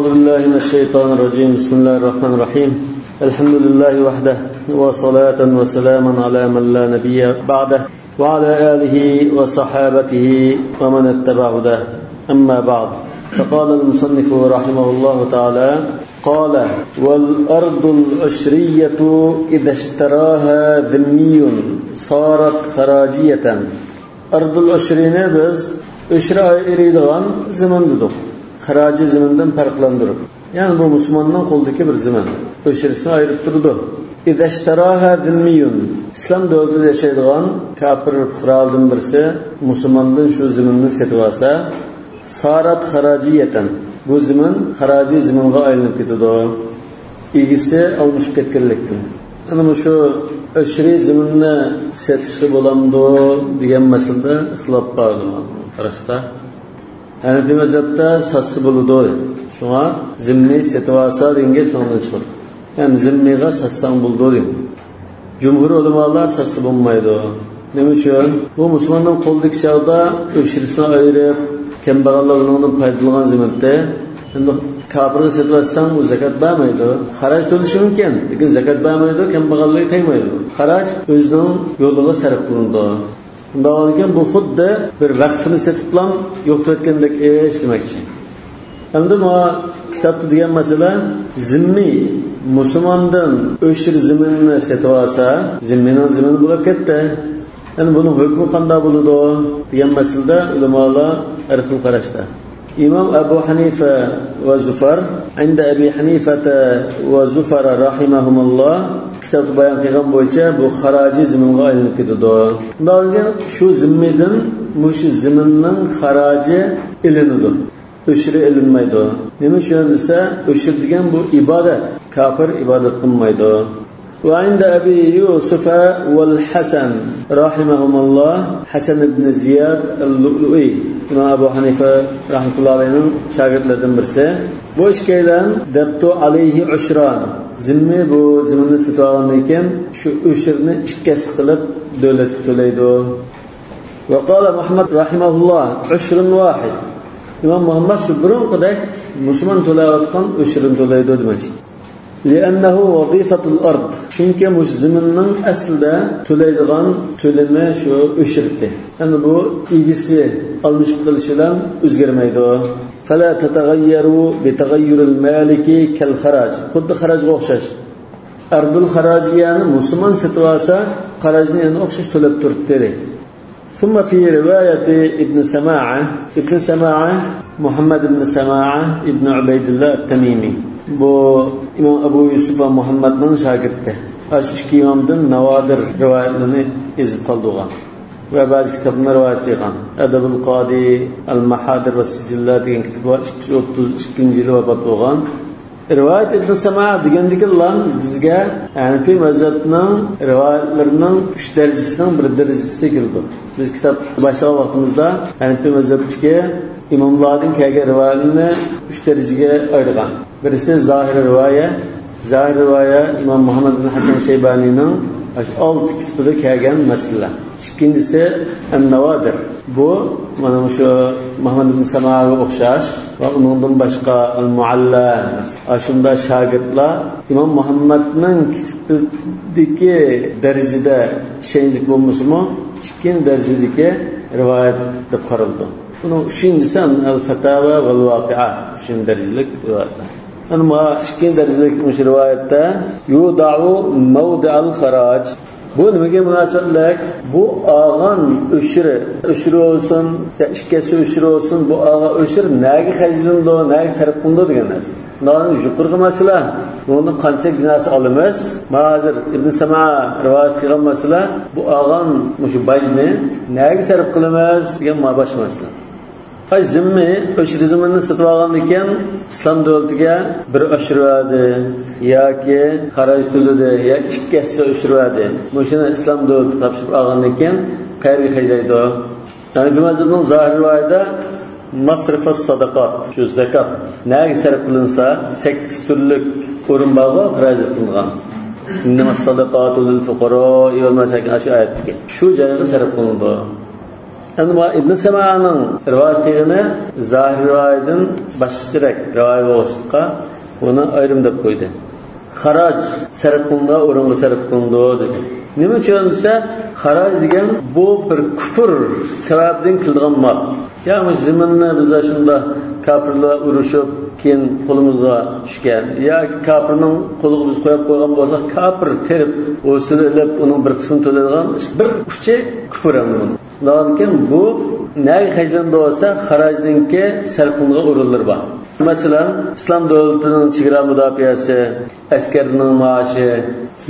أعوذ بالله من الشيطان الرجيم. بسم الله الرحمن الرحيم. الحمد لله وحده وصلاة وسلاما على من لا نبي بعده وعلى آله وصحابته ومن اتبع هداه. أما بعد، فقال المصنف رحمه الله تعالى: قال: والأرض العشرية إذا اشتراها ذمي صارت خراجية. أرض العشرين biz o'shra eriydigan zimin dedik. Xaraji zimindan farqlantirib. Yani bu Müslümanın qo'ldagi bir zimin. O'shrisini ayirib turdi. İza ishtaraha zimmiyun. İslam davlatida yashaydigan kafir fuqarolardan birisi Müslümandan shu ziminni setib olsa, sarat xarajiyatan. Bu zimin xaraji ziminga aylanib ketadi. Egisi almış ketganlikdan. Ana shu o'shri ziminni setishga bo'lamdi degan masalada ixtilof bor. Qarashda Hanifi mazhabda satsa bo'ladi. Shunga zimni setib olsa denge shundan chiqadi. Yani zimmiga satsang bo'ladi. Jumhur ulamolar satsa bo'lmaydi. Nima uchun? Bu musulmonning qo'ldagi chog'da o'shrisini ayirib, kambag'allar undan foydalagan ziminda, endi kafirga setib olsang u zakat bermaydi. Xaraj to'lishi mumkin, lekin zakat bermaydi, kambag'allarga tegmaydi. Xaraj o'zining yo'liga sarf qilinadi. Bundan keyin bu xuddi bir vaqtini setib bilan yo'qotgandek ish demakchi. Endi bu kitobda degan masala zimmi musulmondan o'shir ziminni setib olsa, zimmining zimini bo'lib ketdi. Endi buning hukmi qanday bo'ladi degan masalada ulamolar irqi qarashdi. İmam Abu Hanifa ve Zufar, عند Abi Hanifa ve Zufar rahimahumullah kitap bayan qilgan bo'yicha bu xaraji ziminga aylanib ketadi. Bundan keyin shu zimmidan mushu ziminning xaraji ilinadi. O'shri ilinmaydi. Nima uchun desa, o'shir degan bu ibodat. Kafir ibodat qilmaydi. وعند أبي يوسف والحسن رحمهم الله حسن بن زياد اللؤلؤي İmam Abu Hanifa rahmetullahi aleyh'nin şagirdlerinden birisi. Bu işkeyden debtu aleyhi uşran. Zimmi bu ziminni situağındayken şu uşirni ikkesi kılıp devletki töleydi. Ve kâle Muhammed rahimahullah uşrun vahid. İmam Muhammed şu burun kadar Müslüman tölevatkan uşrun töleydi demek. لأنه وظيفة الأرض. Çünkü bu ziminin aslında töleydiğen töleme şu üşürtü. Yani bu ilgisi almış kılışıdan özgermeydi. فلا تتغيروا بتغير المالك كالخراج. Xuddi xarajga o'xshash. Ardul xaraj yani Müslüman situasa xarajni yani o'xshash to'lab turibdi dedik. ثم في رواية ابن سماعة محمد بن سماعة ابن عبيد الله التميمي. Bu İmam Abu Yusuf ve Muhammed'nin şagirdi. Aşk imamdan Navadir rivayetlerini ezip kaldığı ve bazı kitaplarına rivayet edilen Edebul Qadi, El-Mahadir ve Sicillat diyen kitap var. 232. yılı vefat olgan. Rivayet İbn Sema degandiki lan bizga Hanifi mazhabının rivayetlerinin 3 derecesinden bir derecesi geldi. Biz kitap başlagan vaqtimizda Hanifi mazhabidagi imamlarning kelgan rivoyatini 3 dereceye ayırgan. Birisi zahir rivoya İmam Muhammed bin Hasan Şeybani'nin 6 kitabida kelgan masala. İkincisi En-Navadir. Bu mana şu Muhammed bin Sema'ga o'xshash va undan boshqa Al-Mualla ashunda shogirdlar İmam Muhammedning kitobidagi darajada ishonchli bo'lmasmi, ikkinchi darajadagi rivoyat deb qaraldi. Bunun üçüncüsü El-Fetava ve El-Vakia. Üçüncü derecelik rivayetler. Ama ikinci derecelik rivayette yuda'u mevdi'al xarac. Bu nimaga münasebetlik? Bu ağan öşürü olsun, ya işkesi öşürü olsun, bu ağa öşür nega xajlindi, nega sarf qilindi degan narsa. Bundan yuqorgi masala, buni qancha günahsi olamiz? Mazir Ibn Sama rivayet qilgan masala, bu ağan mushu bajni nega sarf qilamiz degan bosh masala. Zimmi o'shir ziminni sotib olgan ekan, islom davlatiga bir o'shiradi yoki xaraj to'ladi ya ikkisi o'shiradi. Shuni islom davlati topshirib olgan ekan, qayerga xajlaydi? Yani bu mazhabning zohir rivoyatida masraf as-sadaqat, shu zakat nega sarf qilinsa 8 turlik o'rin bor, xaraj qilingan. İnnemas sadaqatu lil fuqara wal masakin shu oyatga. Shu joyga sarf qilindi. Ama İbn Sema'nın rivayetini zahir rivayetin başlık rivayet oluştukça onu ayrım deb koydu. Xaraj sarf qilindi, o'ringa sarf qilindi dedi. Nima uchun desa, xaraj degan bu bir kufr sababdan kelgan mal. Ya'ni zaminni biz shunda kafirlar urushib, keyin qo'limizga tushgan. Ya kafirning qo'liga biz qo'yib qo'ygan bo'lsa, kafir terib, o'sini ilib, uning bir qismini to'laydigan bir kuchi kufr emas. Lekin bu nega hajlanda bo'lsa, xarajninki sarf qilingan o'rinlar bor. Masalan, İslam devletinin chegara mudofaasi, askarning maoshi,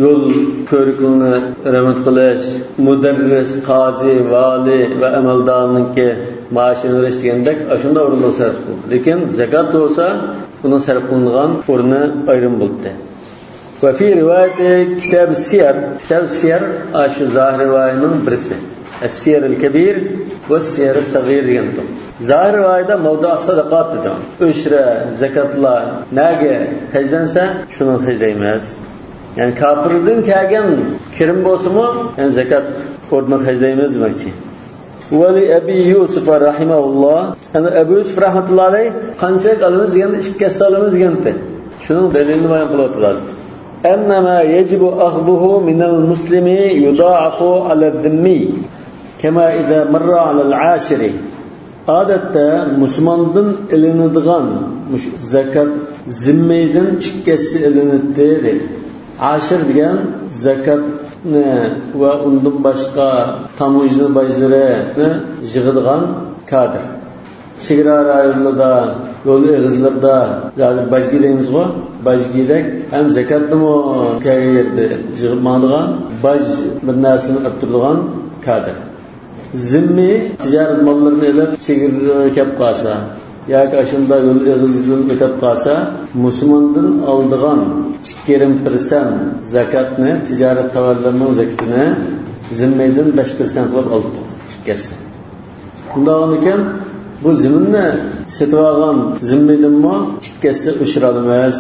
yo'l ko'rikini rahmat qilish, mudarris, qozi, vali va amaldorninki maoshini verish degandek, shunda o'rinda sarf qildi. Lekin zakat bo'lsa, uni sarf qilingan o'rni ayrim bo'ldi. Va fi rivoyati kitab siyar shu zahir rivoyatning birisi. As-siyar al-kabir va as-siyar as-saghir degandir. Zahir rivoyatda mavdu sadaqat dedi. O'shra, zakatlar nega hajlansa, shuni hajlaymiz. Yani kafirdan kelgan kirim bo'lsa-mu, yani zakat o'rniga hajlaymiz demoqchi. Vali Abi Yusuf rahimahulloh, ana Abu Yusuf rahmatullohi alayh qancha qilamiz deganda ikki solamiz deganda. Shuning dalilini bayon qilyaptilar. Annama yajibu akhdhuhu min al-muslimi yudha'afu 'ala al-dhimmi kama idha marra 'ala al-'ashiri. Odatda musulmondan ilinadigan zakat zimmeydan chikkasi ilinadi dedi. Ashir degan zakatni va undan boshqa tamujni bajlarini yig'adigan kadr. Chegara rayonlarda, yo'l egizlarda, yani bajgi deymizmi? Bajgidek ham zakatnimi kayerdi yig'madigan baj bir narsani olib turadigan kadr. Zimmi ticaret mallarını elib chegara kelib qolsa yoki shunda yo'l egizdan o'tib qolsa, musulmondan oldigan 2% zakatni, ticaret tovarlarining zakatini zimmidan 5% qilib oldi chiqqansa. Bundan ekan bu zimminni setib olgan zimmidanmi chiqqansa o'shiramiz.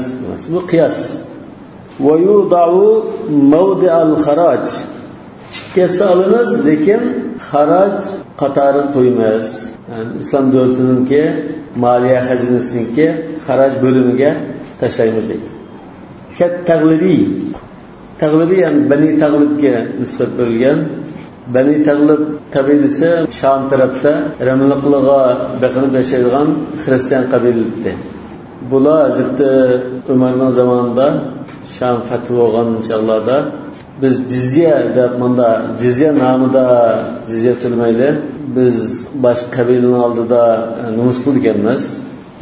Bu qiyos. Va yuda'u mawdi'al kharaj. Chiqqansa olamiz, lekin xaraj qatori qo'ymaymiz. Yani İslam devletininki maliye xazinasininki xaraj bo'limiga tashlaymiz deydi. Kat taglibi yani Bani Taglibga nisbat berilgan. Bani Taglib qabilasi Sham tarafda Ramliqliga beqinib yashaydigan Xristian qabilasi. Bular Hazreti Umarning zamonida Sham fath bo'lgan chog'larda biz jizya deb bunda jizya nomida jizya to'lamaydi. Biz boshqa qabilaning oldida nomusli ekanmiz.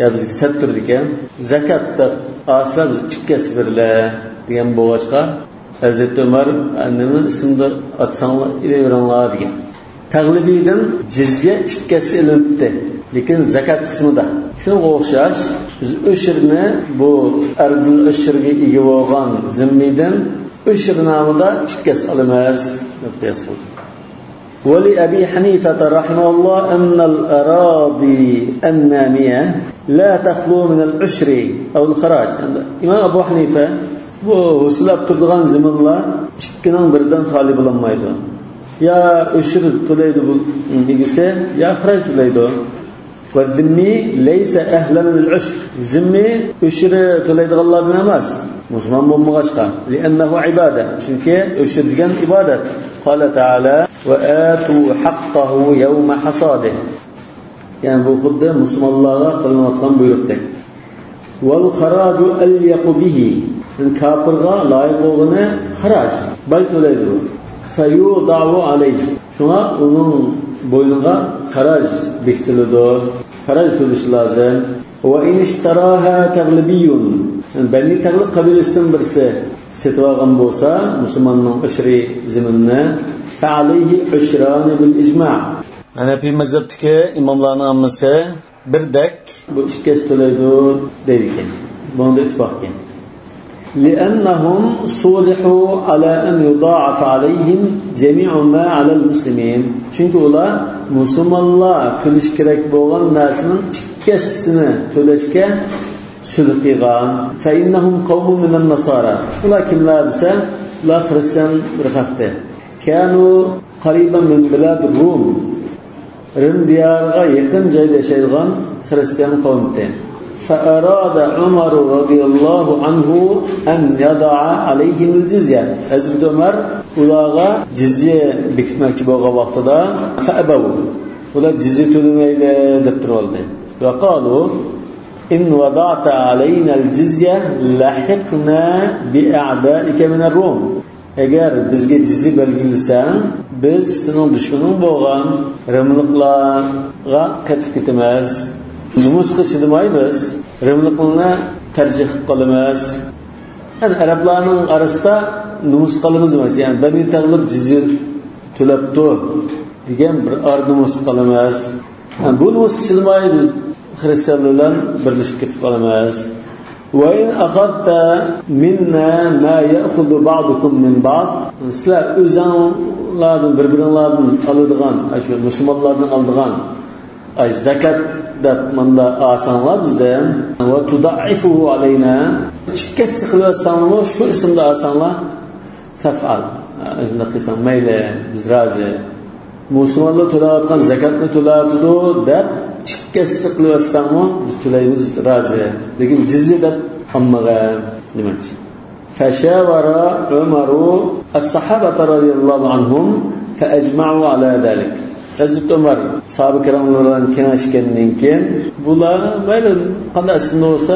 Ya bizga sat turdi ekan. Zakatda asla biz chiqqasi birlar degan bo'g'achqa Hazreti Umar annemi ismida atsanglar ilaveranglar degan. Taglibidan jizya chiqqasi ilindi. Lekin zakat qismida. Shunga o'xshash biz o'shirni bu ardul o'shirga ega bo'lgan zimmidan o'shir nomida chiqqasi olamiz deb qiyoslaydi. ولأبي حنيفة رحمه الله أن الأراضي النامية لا تخلو من العشر أو الخراج. إمام أبو حنيفة bu usulab turadigan zamonlar ikkining biridan xoli bo'lmaydi. Ya ushur to'laydi bu degisi, ya xaraj to'laydi. Va zimmi laysa ahlan lil-ushr. Zimmi ushur to'laydiganlar emas. Musulmon bo'lmag'achqa. Li'annahu ibada. Chunki ushur degan ibodat. Qala ta'ala va atu haqqahu yawma hasadihi. Yani bu xuddi musulmonlarga qilinayotgan buyruqdir. Wal kharaju alyaqu bihi. Kafirga loyiq bo'lgani xaraj, baj to'laydi. Fayuda'u alayhi. Shunga uning bo'yniga xaraj bekitiladi. Xaraj to'lish lozim. Va in ishtaraha taglibiyun. Bani Taglib qabilasidan birisi setib olgan bo'lsa, musulmonning ushri ziminni fa alayhi ushran bil ijma'. Hanafi mazhabdagi imomlarning hammasi birdek bu ikkisi to'laydi deydi ekan. Bunda ittifoq ekan. لأنهم صلحوا على أن يضاعف عليهم جميع ما على المسلمين. Çünkü ular musulmonlar to'lish kerak bo'lgan narsaning ikkisini to'lashga sulh qilgan. Fa innahum qawmun min an-nasara. Ular kimlar desa, ular xristian bir xalqdir. Kanu qariban min bilad Rum. Rim diyarına yakın joyda yashaydigan Hristiyan qavmdan. فأراد عمر رضي الله عنه أن يضع عليهم الجزية. Hazrat Umar ularga jizye bekitmoqchi bo'lgan vaqtida fa'abaw. Ular jizye to'lamaydi deb turoldi. Va qalu in wada'ta alayna al-jizya lahiqna bi'a'da'ika min ar-rum. Agar bizga jizye belgilasang, biz sening dushmaning bo'lgan Rimliklarga qaytib ketamiz. Numus qilishmaymiz. Rimliklarni tarjih qilamiz. Yani Arablarning orasida numus qilamiz emas. Yani Bani Tag'lib jizye to'labdi degan bir numus qilamiz. Yani bu numus qilmaymiz. Hristiyanlar birlashib ketib qolamiz. Wa in akhadta minna ma ya'khudhu ba'dukum min ba'd. Sizlar o'zinglardan bir-biringlardan oladigan, shu musulmonlardan oladigan zakat deb manda asanlar bizdan va tudaifuhu alayna chikkasi qilyapsanmi shu ismda asanlar tafal shunda qilsam mayli biz rozi musulmonlar to'layotgan zakatni to'layotdi deb chikkasi qilyapsanmi biz to'laymiz rozi lekin jizya deb hammaga demoqchi fashawara umaru as-sahabata radhiyallohu anhum fa ajma'u ala dhalik. Hazrat Umar sahabe kiramlardan kenashgandan keyin bular mayli qanday ismi bo'lsa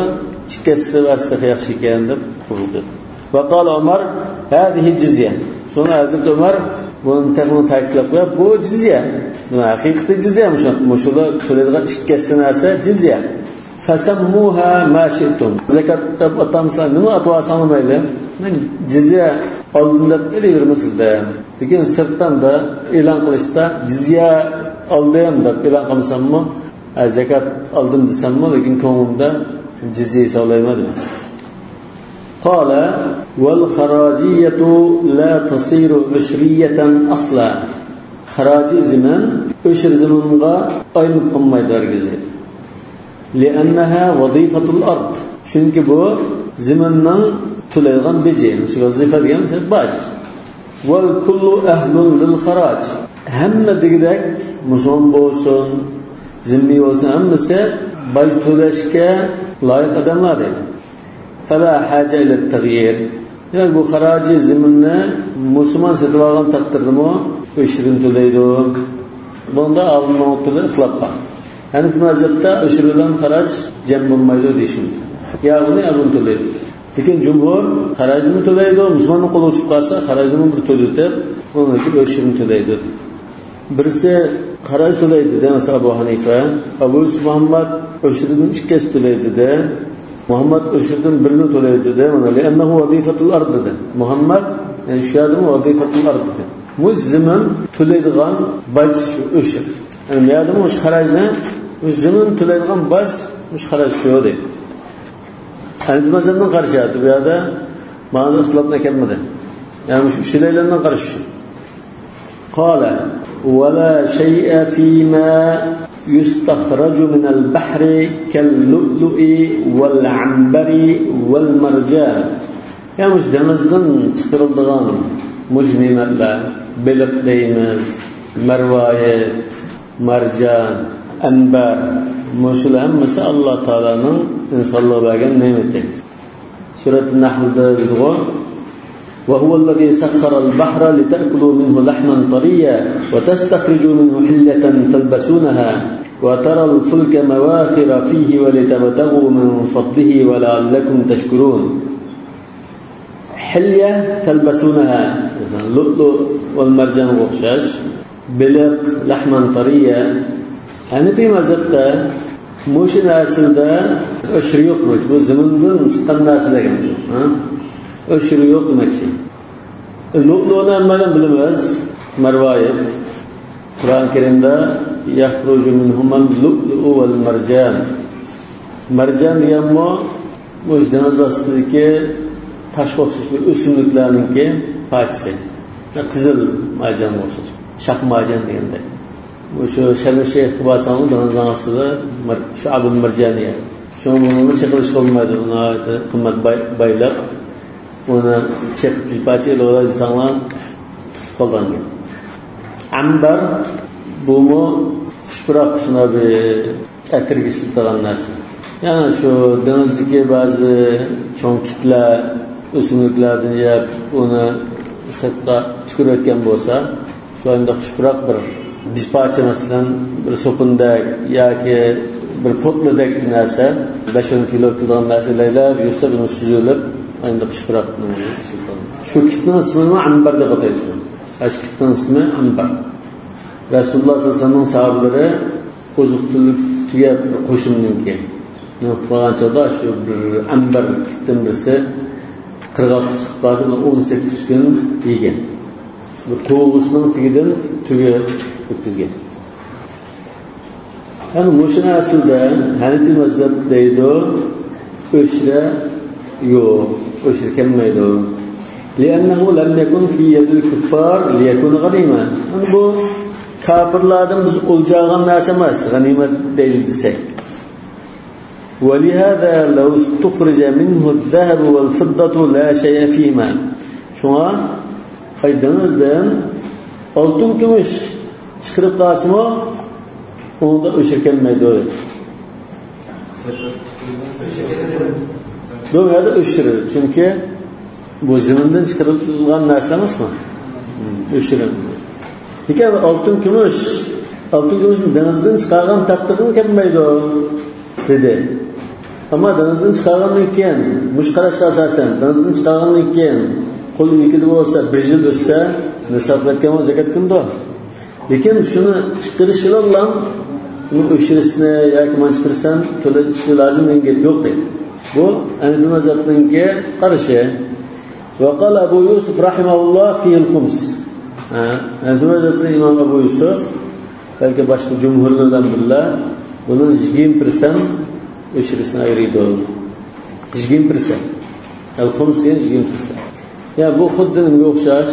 chikkasi vasita yaxshi ekan deb qildi. Va qala Umar hadihi jizya. So'ng Hazrat Umar buni ta'kidlab qo'yib bu jizya. Nima haqiqiy jizya mushular to'laydigan chikkasi narsa jizya. Fasammuha ma shi'tum. Zakat deb atamsizlar nima atvasan mayli. Men jizya oldim deb aytayvermasizda. Lekin sirtdan da e'lon qilishda jizya oldim deb e'lon qilsammi, zakat oldim desammi, lekin ko'nglimda jizya hisoblaymadim. Qala wal kharajiyatu la tasiru ushriyatan asla. Xaraji zimin o'shir ziminga aylanib qolmaydi hargiz. Li'annaha wazifatul ard. Chunki bu ziminning to'laydigan beji, shu vazifa degan baj. Wal kullu ahlun lil kharaj. Hamma degidek musulmon bo'lsin, zimmi bo'lsin, hammasi baj to'lashga loyiq odamlar edi. Fala haja ila at-taghyir. Yani bu xaraji ziminni musulmon setib olgan taqdirdami o'shirin to'laydi. Bunda alloh tili ixlob qilgan. Yani bu mazhabda o'shir bilan xaraj jam bo'lmaydi deyishim. Ya'ni alloh to'laydi. Lekin jumhur xarajni to'laydi, musulmonning qo'li chiqib qolsa xarajni bir to'laydi, uni o'shirin to'laydi. Birisi xaraj to'laydi demasa Abu Hanifa, Abu Muhammad o'shirdan ikkasi to'laydi-da, Muhammad o'shirdan birini to'laydi-da, mana li'annahu wazifatul ard dedi. Muhammad yani shu yerda wazifatul ard dedi. Bu zimin to'laydigan baj o'shir. Yani bu yerda o'sh xarajni o'sh zimin to'laydigan baj o'sh xaraj shu deydi. Hanif mazhabdan qarashadi. Bu yerda ma'no ixtilofga kelmadi. Yani shu shilaylardan qarash. Qala wa la shay'a fima yustakhraju min al-bahri kal-lu'lu'i wal-'ambari wal-marjan. Yani shu denizdan chiqariladigan mujnimatlar, beliq deymiz, marvayat, marjan, anbar, mushular hammasi Alloh taolaning insonlarga bergan ne'mati. Surat An-Nahlda deyilgan: "Va huvallazi sakhkhara al-bahra lita'kulu minhu lahman tariyya wa tastakhrijū minhu hilyatan talbasunaha wa tara al-fulka mawākhira fīhi wa litabtaghū min fadlihi wa la'allakum tashkurūn." Hilya talbasunaha, lu'lu' wal marjan o'xshash, biliq, lahman tariyya. Hanifi mazhabda mushu narsalarda o'shir yo'qmi? Bu zamindan chiqqan narsalar ekan. O'shir yo'q demakchi. Lu'lu'ni hammadan bilamiz. Marvayat. Qur'on Karimda yakhruju minhum al-lu'lu wal marjan. Marjan deganmi o'z deniz ostidagi tash o'xshash bir o'simliklarningki parchasi. Qizil marjan o'xshash. Shaq marjan deganday. O'sha Sharashayx Qubasoni denizdan ostida Shu'abul Marjaniya. Shuni chiqilish qilmaydi, uni qimmat baylar. Uni chiqib pachilar insonlar qolgan. Ambar bu xushbiroq shuna bir atirgishli turgan narsa. Yani şu denizdeki bazı cho'ng kitlar o'simliklarni yeb uni sirtqa tükürayotgan bo'lsa, shu anda xushbiroq bir dispacha masalan bir so'pindak yoki bir potladek narsa 5-10 kilo turgan narsalar yursa buni suzilib endi xushbiroq shu kitning ismi ambar deb ataydi. Shu kitning ismi ambar. Rasululloh sollallohu alayhi vasallam sahobalari oziq-tulik tugab qo'shimninki Bağlançada şu bir ambar kittin birisi 46 çıkpası 18 gün yiygen. Bu toğusunun tigidin tüge ötküzgen. Yani muşuna aslında Hanefi mezhep deydi o, öşre yok, öşre kelmeydi o. لأنه لم يكن في يد الكفار ليكون غنيمة. Yani bu kafirlerden biz olacağın nasemez, ganimet değil desek. ولهذا لو استخرج منه الذهب والفضة لا شيء فيهما. Şuna aydınızdan altın gümüş çıkarıp kalsın onu da öşürkenmeydi öyle. Doğru ya da öşürür. Çünkü bu ziminden çıkarılan narsamız mı? Öşürür. Peki altın gümüşün denizden çıkargan takdirini kemmeydi o dedi. Ama denizden çıkarganlık iken, muşkaraşka asasen, denizden çıkarganlık iken, kolu yıkıdı olsa, bir yıl ötse, nesaplarken o zekat kımdı o. Lekin şunu çıkarışıyla olan, bunu öşüresine, yaki mançkırsan, töle çıkı lazım engel yok değil. Bu, Hanefi mezhebinki karışı. Ve kal Ebu Yusuf rahimahullah fiyel khums. Hanefi mezhebinde İmam Ebu Yusuf, belki başka cumhurlardan billah, bunun 20% öşüresine ayrıydı o. 20%. El-khums yani 20%. Ya bu xuddin okşaş,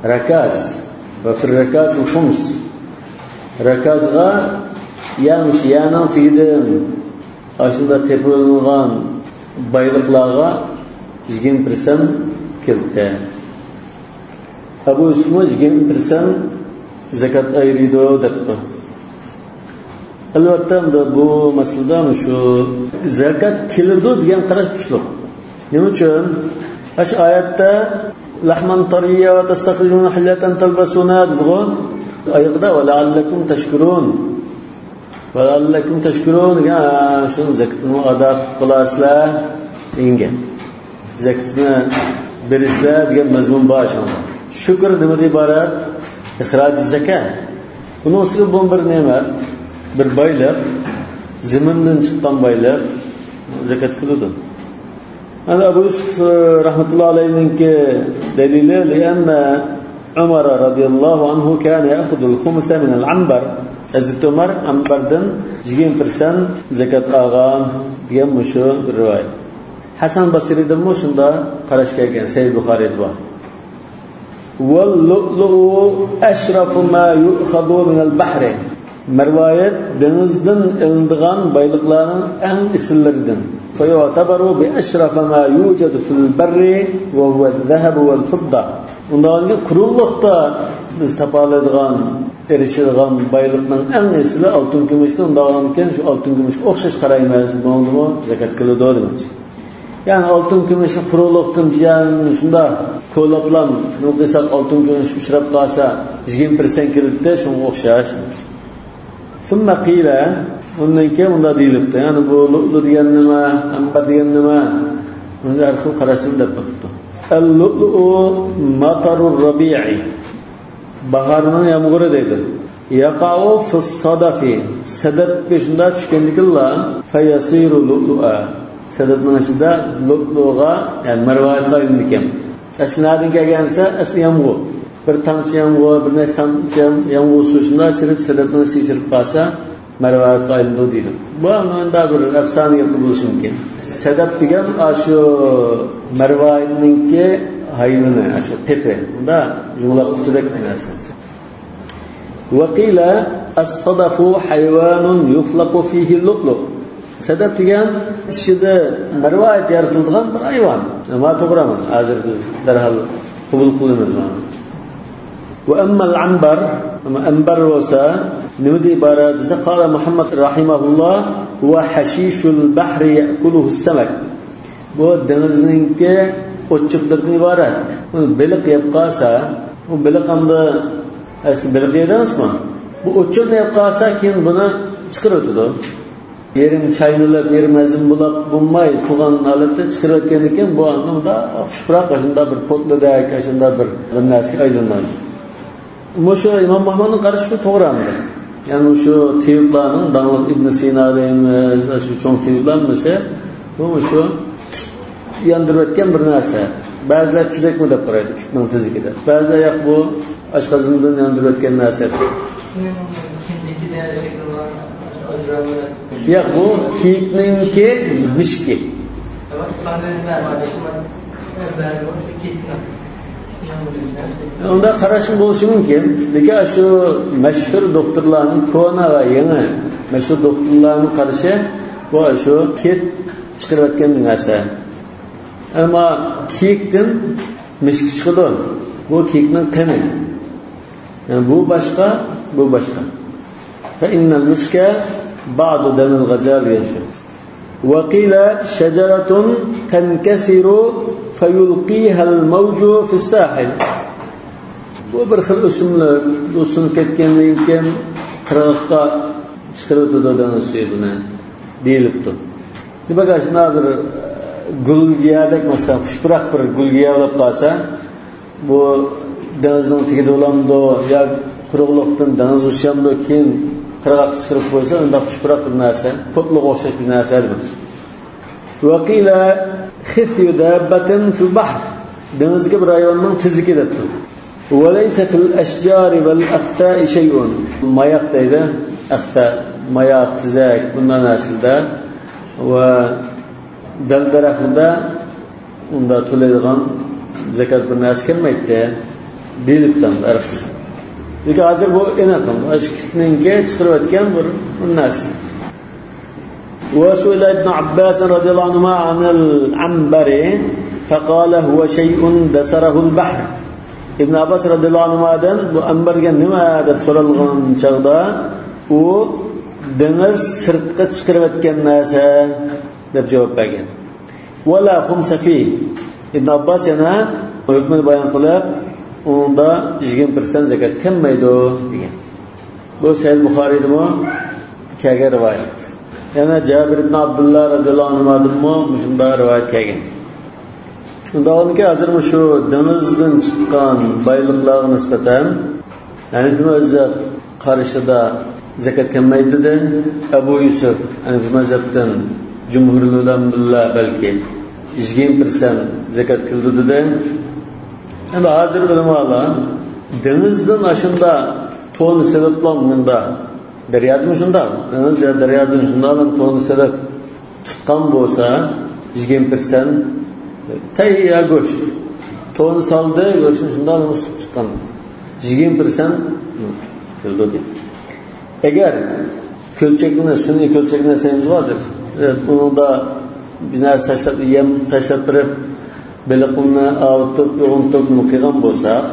rakaz. Ve fir rakaz el-khums. Rakazga yanmış yanan tiydim. Aşında tepilgan baylıklarga 20% kildi. Ebu Yusuf'un 20% zekat ayrıydı o dedi. Elbette bu meselede şu zekat kilidi diyen qarash kuchli. Nima uchun? Aş ayette lahman tariya ve tastakhrujuna hillatan talbasuna dedi. Ayıqda ve la'allakum tashkurun. Ve la'allakum tashkurun ya şu zekatni ada qilasizlar degan. Zekatni berisizlar degan mazmun bor shunda. Shukr nimadan iborat? İxroj zakat. Bunun ustiga bu bir ne'mat. Bir baylar, ziminden çıkan baylar zekat kılıyordu. Yani Ebu Yusuf rahmetullahi aleyhi'ninki delili لأن عمر رضي الله عنه كان يأخذ الخمس من العنبر. Hazreti Ömer ambardan 20% zekat algan diye müşü bir rivayet. Hasan Basri'den mi şunda qarash kelgan Sahih Buxoriyda bor. وَاللُّؤْلُؤُ أَشْرَفُ مَا يُؤْخَذُ مِنَ الْبَحْرِ. Mervayet denizden elindiğen baylıkların en isillerinden. فَيُعْتَبَرُ بِأَشْرَفَ مَا يُوجَدُ فِي الْبَرِّ وَهُوَ الذَّهَبُ وَالْفِضَّةُ. Ondan önce kurullukta biz tapaladığın, erişildiğin baylıkların en isili altın gümüştü. Ondan önce şu altın gümüş okşaş karaymayız. Ne oldu mu? Zekat kılıdı o demek. Yani altın gümüşü kurulluktan cihanın şunda kolaplan, nuklisak altın gümüş uçurap kalsa 20% kilitde şunu okşaş. Sümme qila ondan keyin unda deyilibdi. Yani bu lu'lu degan nima, ambar degan nima? Unda har xil qarashib deb qo'yibdi. Al-lu'lu matarur rabi'i. Baharning yomg'iri deydi. Yaqa'u fi sadafi. Sadab shunda tushganligilla fayasiru lu'lu'a. Sadabning ichida lu'luga, yani marvayatga aylangan. Aslidan kelgansa asli yomg'ir. Bir tamchi yomg'ir, bir nechta tamchi yomg'ir suvida chirib sadabni siychirib qolsa marvayat qayildi deydi. Bu unda bir afsona gap bo'lishi mumkin. Sadab degan shu marvayatningki hayvoni, shu tepe. Unda jumla qutidek narsa. Wa qila as-sadafu haywanun yuflaqu fihi al-lu'lu'. Sadab degan ichida marvayat yaratilgan bir hayvon. Nima to'g'rimi? Hozir biz darhol qabul qilamiz. وأما العنبر أما أنبر وسا نودي بارد قال محمد رحمه الله هو حشيش البحر يأكله السمك bu denizninki o'chibdirdan iborat. Uni beliq yeb qolsa, u beliq hamda beliq yeydamizmi? Bu o'chibni yeb qolsa, keyin buni chiqarib o'tadi. Yerim chaynalab, yerim azim bo'lib bo'lmay turgan holatda chiqarib o'tgan ekan, bu anda xushroq, shunda bir potladak, shunda bir narsa aylanadi. Mushu Imom Muhammadning qarashi shu to'g'rimi? Ya'ni shu tiyiblarning Davud ibn Sina deymiz, shu cho'ng tiyiblar bo'lsa, bu shu yandirib o'tgan bir narsa. Ba'zilar tizikmi deb qaraydi, kitning tizikida. Ba'zilar yo'q, bu oshqozondan yandirib o'tgan narsa. Yo'q, bu kiyikninki mishki. Unda qarashim bo'lishi mumkin. Lekin shu mashhur doktorlarning ko'na va yangi mashhur doktorlarning qarashi bu shu kit chiqarib o'tgan narsa. Ama kiyikten mishki chiqadi. Bu kiyikning qani. Yani bu başka, bu başka. Fa innal miska ba'du damil ghazal yashu. Wa qila shajaratun tankasiru fayulqiha al-mawju fi as-sahil. Bu bir xil o'simlik, o'sin ketgandan keyin qirg'oqqa chiqarib o'tadigan suyibni deyilibdi. Nimaga shunday bir gulgiyadek mesela xushroq bir gulgiya bo'lib qolsa, bu denizning tagida bo'lamdi yo quruqlikdan deniz o'shamdi, keyin qirg'oq chiqarib qo'ysa, unda xushroq bir narsa, potliq o'xshash bir narsadir. Vaqila khifyu dabbatin fil bahr. Denizga bir hayvonning tiziki debdi. Va laysa fil ashjari wal aqta'i shay'un. Mayoq deydi, aqta, mayoq, tizak bundan narsalar va dal-daraxtda unda to'laydigan zakat bir narsa kelmaydi deyilibdan arafda. Lekin hozir bu enaqam, ashkitninga chiqarib o'tgan bir narsa. Wa su'ila ibn Abbas radhiyallohu anhu anil ambari faqala huwa shay'un dasarahu al-bahr. Ibn Abbas radhiyallohu anhudan bu ambarga nima deb so'ralgan chaqda u dengiz sirtqa chiqarib o'tgan narsa deb javob bergan. Wala khumsa fi. Ibn Abbas yana hukmini bayon qilib, unda 20% zakat kelmaydi degan. Bu Sahih Buxoriydami kelgan rivoyat. Yana Jabir ibn Abdullah radhiyallohu anhudan shunday rivoyat kelgan. Undaqki hozir shu denizdan chiqqan boyliklarga nisbatan, ya'ni bu o'zi qarashida zakat kelmaydi de Abu Yusuf, ya'ni bu mazhabdan jumhurul ulama balki 20% zakat qildi-de. Endi hozir ulamolar denizdan ashunda to'ni sabablanmanda daryodan shunda, deniz ya daryodan shundan to'ni sabab tutgan bo'lsa 20% tayya go'sht. To'ni soldi, go'shtni shundan chiqqan. 20% qildi. Agar ko'lchakni, sun'iy ko'lchakni saymiz hozir, bunda binoz tashlab, yem tashlab turib, beliqni avtib, yo'g'intib qilgan bo'lsak,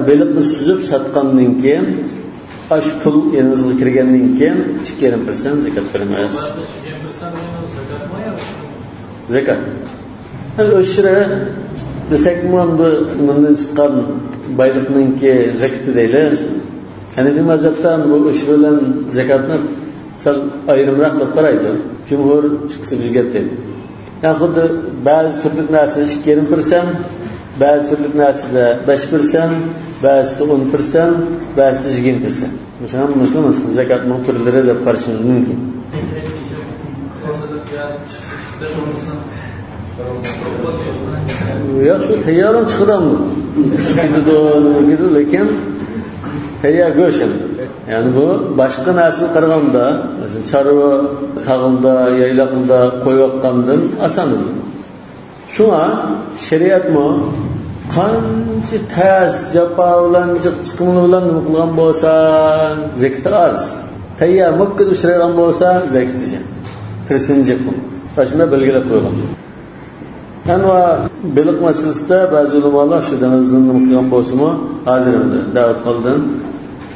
beliqni suzib sotgandan keyin, ash pul elimizga kirgandan keyin 2% zakat beramiz. Zakat. O'shira desakmi, bundan chiqqan boylikninki zakati deylar. Hanifiy mazhabdan bu ish bilan zakatni sal ayrimroq deb qaraydi. Jumhur chiqsa bizga deydi. Yani xuddi ba'zi turli narsa 2%, ba'zi turli narsada 5%, ba'zida 10%, ba'zida 20%. Musulmon zakatning turlari deb qarashimiz mumkin. Ya şu tayyordan chiqadimi? Chiqadi, lekin tayyor go'sht. Yani bu başka narsa qaraganda, masalan, chorva tag'inda, yaylaqda qo'yayotgandan oson. Shunga shariatmi qancha tas jafo bilan chiqimli bilan nima qilgan bo'lsa, zakat az. Tayyor Makka uchragan bo'lsa, zakat kirsinji qil. Shunda belgilab qo'ygan. Anva bilik masalasida ba'zi ulamolar shu damazdan qilgan bo'lsa-mu, hozir da'vat qildim.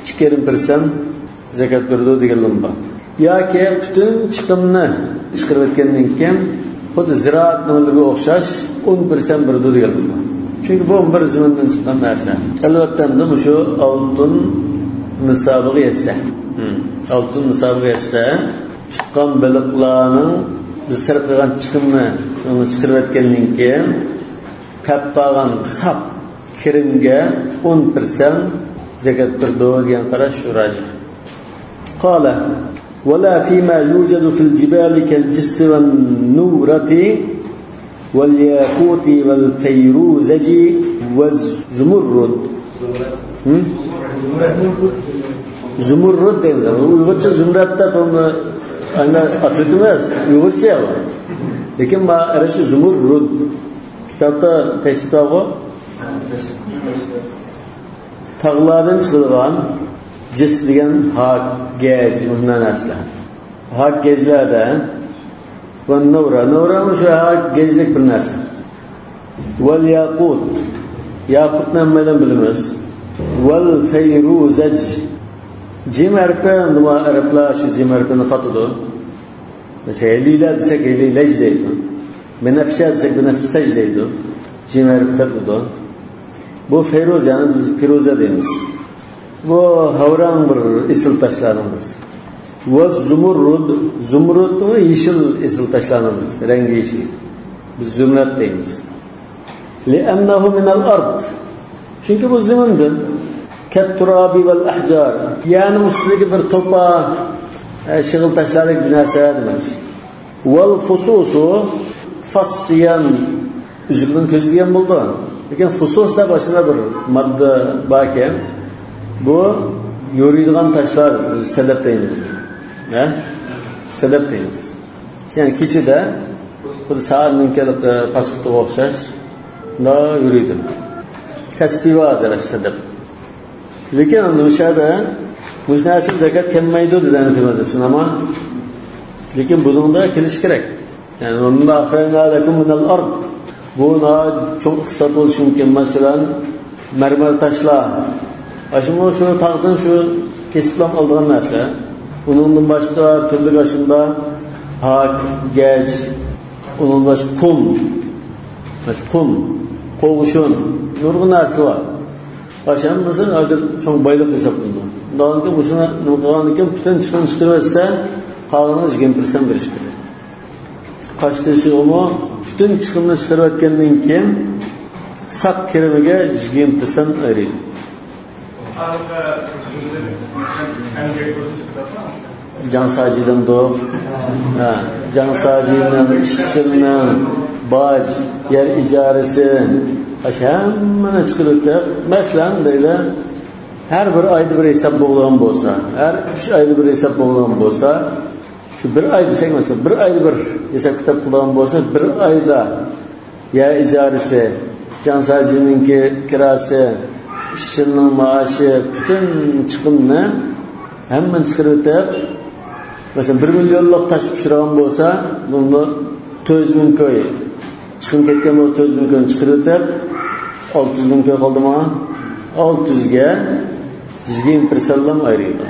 2,5% zakat berdi deganlar bor. Yoki butun chiqimni chiqarib o'tgandan keyin xuddi ziroat nolga o'xshash 10% berdi deganlar bor. Chunki bu bir zamondan chiqqan narsa. Albatta bu shu oltin nisobiga yetsa. Oltin nisobiga yetsa, chiqqan biliqlarning biz sarf qilgan chiqimni uni chiqarib o'tgandan keyin qolib qolgan sap kirimga 10% zakat berdi degan qarash shu rajih. Qala ولا فيما يوجد في الجبال كالجس والنورة والياقوت والفيروزج والزمرد. Zumurrud deyiladi. Uyg'urcha zumradda buni anga atitmas, Uyg'urcha bor. Lekin ma arabcha zumurrud. Kitobda tashkilotga tag'lardan chiqilgan jis degan haq gez bundan asla. Haq gezlarda va nura o'sha haq gezlik bir narsa. Val yaqut. Yaqutni hammadan bilamiz. Val fayruzaj. Jimarpa nima arablar shu jimarpani qatidi. Mesela lila desek lilaj deydi. Benafsha desek benafsaj deydi. Jimarpa qatidi. Bu feroz yani biz firoza deymiz. Bu havrang bir isil tashlarimiz. Va zumrud yeşil isil tashlarimiz, rengi yeşil. Biz zumrad deymiz. Li'annahu min al-ard. Çünkü bu zamandan kat-turabi vel ahjar. Yani üstündeki bir topa şığıl taşlarlık bir narsa demek. Vel fususu fas diyen üzümün közü diyen buldu. Lekin fusus da başına bir madde baken bu yoruyduğun taşlar sebep deyimiz. Ne? Sebep deyimiz. Yani keçide bu sağının kelip pasportu okşaş da yürüydüm. Kasbi vazir sebep. Lekin o'shada mujnasi zakat kelmaydi degan emas ama lekin buningda kelish kerak. Yani unda akhiralakum min al-ard. Buna çok kısa bo'lishi mumkin. Masalan, marmar tashlar. Aşımı şu taqdan şu kesiplam aldığın narsa. Bunun başka türlü başında hak, geç, onun başka kum. Mesela kum, qo'g'ishun, nurg'un narsa var. Başam mesela hazır çok baylık hesaplandı. Daha önce bu sene nurg'unlarga bütün chiqim chiqarsa, qolganini 20% berish kerak. Qaçtışı onu bütün chiqimni chiqarib o'tgandan keyin saq kirimiga 20% ayiradi. Cansacıdan doğ, cansacının, işçinin, bac, yer icaresi, hemen çıkırıkta. Mesela böyle her bir ayda bir hesap boğulan olsa, her 3 ayda bir hesap boğulan olsa, şu bir ay desek mesela bir ayda bir hesap kitap boğulan olsa, bir ayda yer icaresi, cansacının kirası, işçinin maaşı, bütün çıkımını hemen çıkırıkta. Mesela 1 milyonluk taş pişiren olsa, bunu 400 bin köy, çıkım ketken bu 400 bin köy çıkırıkta, 600 bin köy kaldı mı? 600'ge 20% ayrıydı.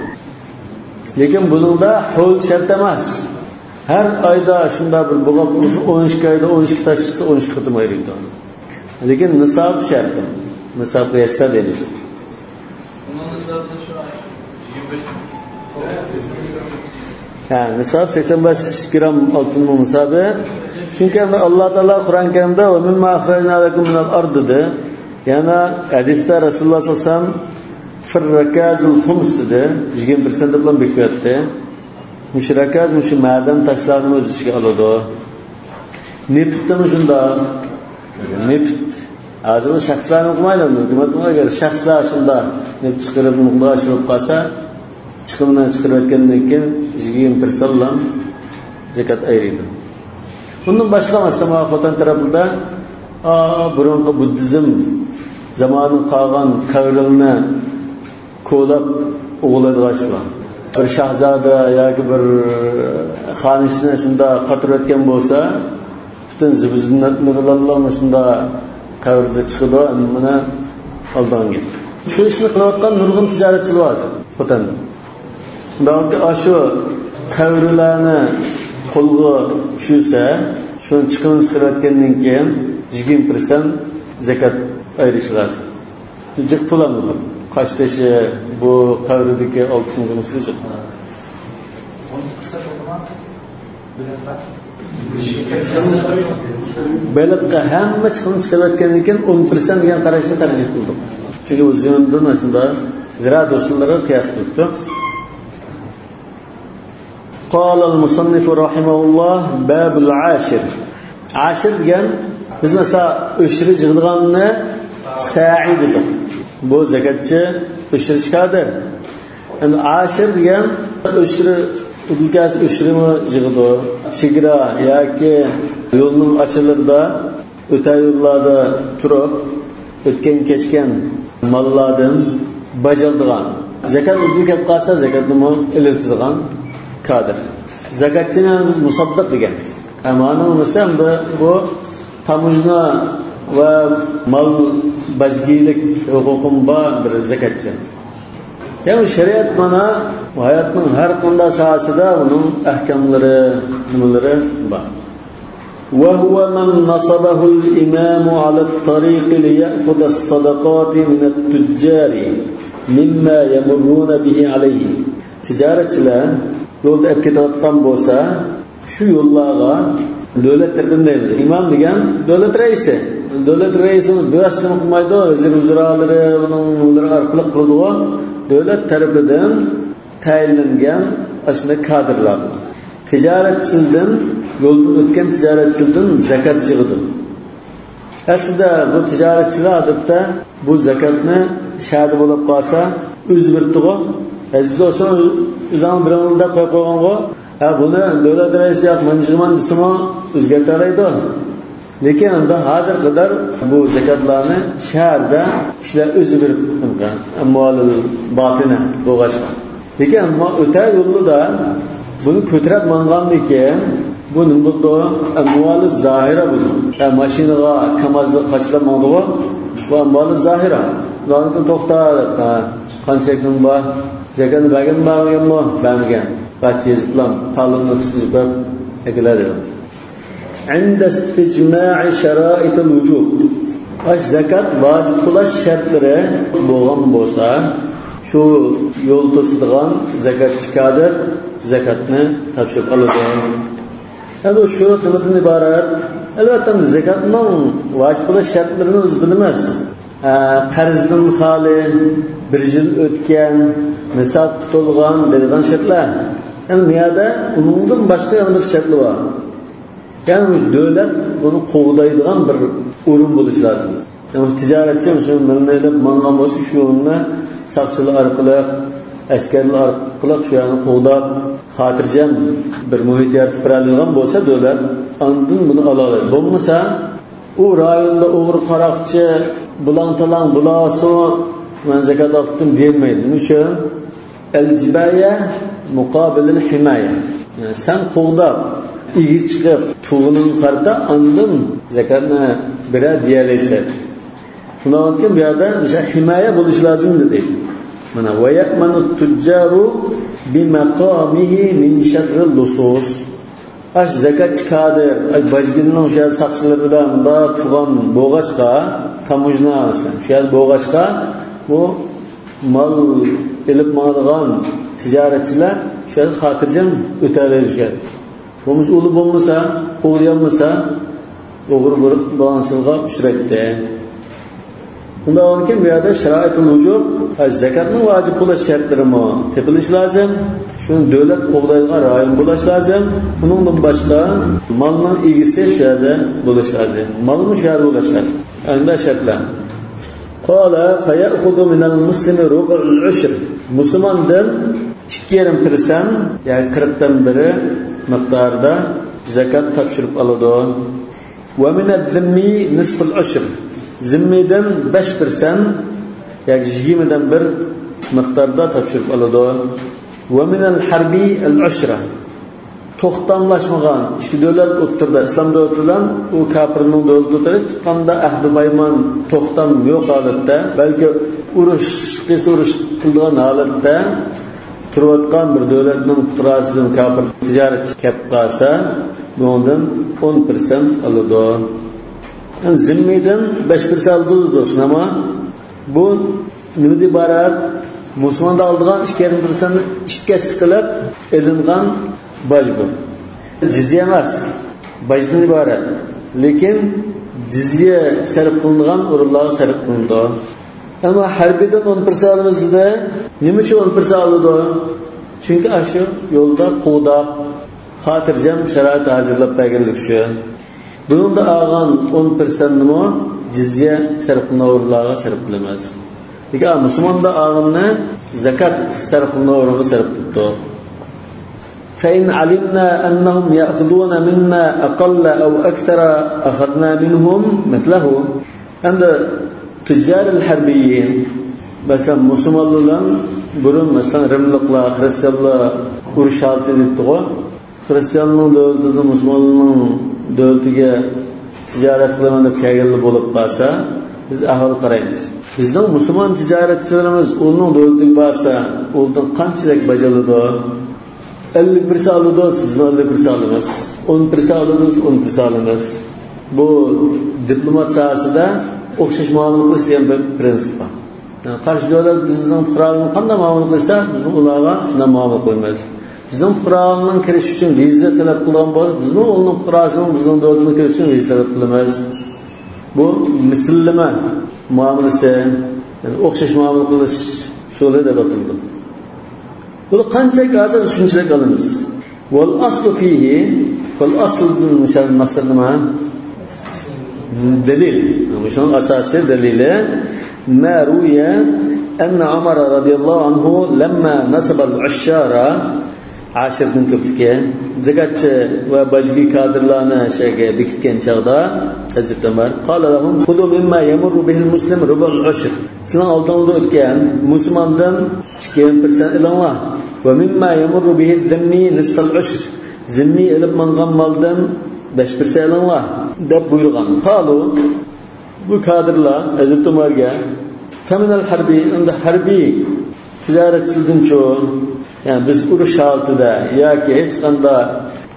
Lekin bunun da hol şart emas. Her ayda şunda bir buğap 12 ayda 12 taşçısı 12 kıtım ayrıydı. Lekin nisab şart. Nisab yetsa deriz. Bunun nisabı şu an 25. Nisab 85 gram altının nisabı. Çünkü Allah Teala Kur'an-ı Kerim'de ve mimma akhrajna lekum minel ard dedi. Yani hadiste Resulullah sallallahu aleyhi ve sellem firrakazul khums dedi. 20% bilan bekletdi. Müşrakaz şu madan taşlarını o'z ichiga oladi. Neftdan shunda neft azmi shaxslarni o'qimaydi. Agar shaxslar shunda neft chiqarib muqdor qilib qolsa, chiqimdan chiqarib o'tgandan keyin 20% zakat ayrıydı. Bundan başqa masala Xotan tarafında burunqi buddizm zamanı qolgan qavrilni qo'llab o'g'iladiganlar. Bir shahzoda yoki bir xonishni shunda qatirayotgan bo'lsa, Bütün zibizunatlarla şunda kavrda çıkıdı, buna aldan gel. Şu işini kılavatkan nurgun ticaretçili var. Otanda. Belki aşı kavrlarını kolga düşürse, şunun çıkını çıkartkendan keyin 20% zekat ayırışı lazım. Tücük pulanı bu. Kaçtaşı bu kavrideki altın günüsü çık. Belki hem çıkını çıkartkendan keyin 10% degan qarashni tarjih qildim. Çünkü bu ziyo'ndan aslında ziraat usullariga qiyos qilibdi. قال المصنف رحمه الله باب العاشر. عاشر degan biz mesela o'shri jig'diganni sa'i dedik. Bu zakatchi o'shri chiqadi. Endi ashir degan o'shri udilkas o'shrimi jig'di. Chegara yoki yo'lning ochilirda o'ta yo'llarda turib o'tgan kechgan mallardan bajaldigan. Zakat udilkab qolsa zakatni ilirtidigan kadir. Zakatchini biz musaddiq degan. Amana bo'lsa bu tamujna va mal bajgilik huquqim bor bir zakatchi. Yani şeriat mana hayatning har qanday sohasida uning ahkomlari, nimalari bor. Wa huwa man nasabahu al-imam 'ala at-tariq li ya'khudha as-sadaqati min at-tujjari mimma yamurruna bihi alayhi. Ticaretçiler yo'lda olib ketayotgan bo'lsa, shu yo'llarga davlat tarafidan imom degan davlat raisi. Davlat raisini bo'yasini qilmaydi, vazir uzralari uning orqali qiladi. Davlat tarafidan tayinlangan ashunday kadrlar. Tijoratchidan yo'lda o'tgan tijoratchidan zakat yig'di. Aslida bu tijoratchilar odatda bu zakatni shahidi bo'lib qolsa, o'z bir tug'i azizda olsa o'zini birovda qo'yib qo'yganga, buni davlat raisi yo'q, manjig'man desimi o'zgartiradi. Lekin unda hozir qadar bu zakatlarni shaharda ishlar o'zi berib turgan, ammo'l botina bo'g'ashgan. Lekin ammo o'ta yo'lda buni ko'tarib mangandan keyin bu nima bo'ldi? Ammo'l zohira bo'ldi. Mashinaga kamazda qachlab mangdi va ammo'l zohira. Ularni to'xtatib, qancha kun bor zakatni berganmi? Bergan. Qachiz bilan ta'limni tutib ekladi. عند استجماع شرائط الوجوب. Zakat vacib qilish shartlari bo'lgan bo'lsa, shu yo'l to'sadigan zakat chiqadi, zakatni topshirib oladi. Endi shu nimadan iborat? Albatta zakatning vacib qilish shartlarini o'z bilamiz. Qarzdan xoli, bir yil o'tgan, nisob to'lgan degan shartlar. Endi bu yerda undan boshqa yana bir shartlar bor. Yani devlet bunu qo'g'daydigan bir o'rin bo'lishi lozim. Yani tijoratchi shu millatlar mangan bo'lsa shu o'rinni saqchilar orqali, askarlar orqali shu yerni qo'g'dab, xotirjam bir muhit yaratib beradigan bo'lsa devlet ondan buni oladi. Bo'lmasa u rayonda o'g'ri qaroqchi, bulang-talang bulasi men zakat oldim deyilmaydi. Nima uchun? El-jibaya muqabil al-himaya. Yani sen qo'g'dab İyi çıkıp tuğunun karda andın zakatını birer diyaleyse. Buna bakın bir yerde himaya buluş lazım dedi. Mana ve ya'manu tüccaru bi maqamihi min şerril lusus. Aş zakat çıkadı. Bajgının şu saksılardan da tuğan boğaçka, tamujna şu boğaçka bu mal elip mağdığan ticaretçiler şu hatırcam öteleyecek. Bo'lmasa ulu bo'lmasa, qo'yolmasa, o'g'ri bir balansizga uchraydi. Undan keyin bu yerda sharoitul vujub, zakatning vojib bo'lish shartlarimi tepilish lozim. Shuni davlat qo'g'daydigan rayon bo'lish lozim. Buningdan boshqa malning egisi shu yerda bo'lish lozim. Malning shu yerda bo'lish lozim. Unda shartlar. Qala fayakhudhu minal muslimi rub'ul ushr. Musulmondan 2,5%, ya'ni 40dan biri miqdorda zakat topshirib oladi. Va min az-zimmi nisf al-ushr. Zimmidan 5%, ya'ni 20dan bir miqdorda topshirib oladi. Va min al-harbi al-ushra. to'xtamlashmagan ikki davlat o'tirdi. Islom davlati bilan u kafirning davlati o'tirdi. Chiqqanda ahdi paymon to'xtam yo'q holatda, balki urush qilgan holatda turayotgan bir davlatning fuqarosidan kafir tijorat kelib qolsa, bundan 10% oladi. Zimmidan 5% oladi. Shunama bu nima deb iborat? Musulmonda oldigan 2%ni ikkiga qilib elingan baj bu. Jizya emas, bajdan iborat. Lekin jizya sarf qilingan o'rinlarga sarf qilindi. Ama harbiydan 10% olamiz dedi. Nima uchun 10% oladi? Chunki shu yo'lda qo'dab, xotirjam sharoit hozirlab berganlik uchun. Bunda olgan 10% nima? Jizya sarf qilingan o'rinlarga sarf qilinmas. Lekin musulmonda olganni zakat sarf qilingan o'ringa sarf qildi. فإن علمنا أنهم يأخذون منا أقل أو أكثر أخذنا منهم مثله. عند تجار الحربيين مثلا مسلمانların burun mesela Rimliklar, Hristiyanlar uruşaltı ettiği Hristiyanlığın devleti Müslümanlığın devletiga ticaret kılmanı kaygalı bulup varsa biz ahval qaraymiz. Bizden Müslüman ticaretçilerimiz onun devletiga varsa ondan qanchalik bajarıldı? 51% alıyoruz, biz 51% alıyoruz. 10% alıyoruz, 10% alıyoruz. Bu diplomat sahasida o'xshash muomala qilish degan bir prinsip bor. Qarshi davlat bizning fuqarolarga qanday muomala qilsa, biz ularga shunday muomala qilmaymiz. Bizning fuqarolarning kirish uchun viza talab qilgan bo'lsa, bizning uning fuqarosining bizning davlatga kirish uchun viza talab qilamiz. Bu misillama muomalasi, ya'ni o'xshash muomala qilish sho'li deb ataladi. Buni qanchalik hozir shunchalik olamiz. Wal aslu fihi, wal asl mishal maqsad nima? دليل مش أساسي دليل ما روي أن عمر رضي الله عنه لما نصب العشارة 10 من كبتكه زكاة وبجبي كادرلانا شيء بكتكين شغدا حضرت عمر قال لهم خذوا مما يمر به المسلم ربع العشر سلام أولتان كان مسلماندن 2% إلى ومما يمر به الذمي نصف العشر ذمي إلى من غمالدن 5% Allah deb buyurgan. Qalu bu kadrlar Hazrat Umarga faminal harbi unda harbiy tijoratchilardan cho'ng, ya'ni biz urush holatida yoki hech qanday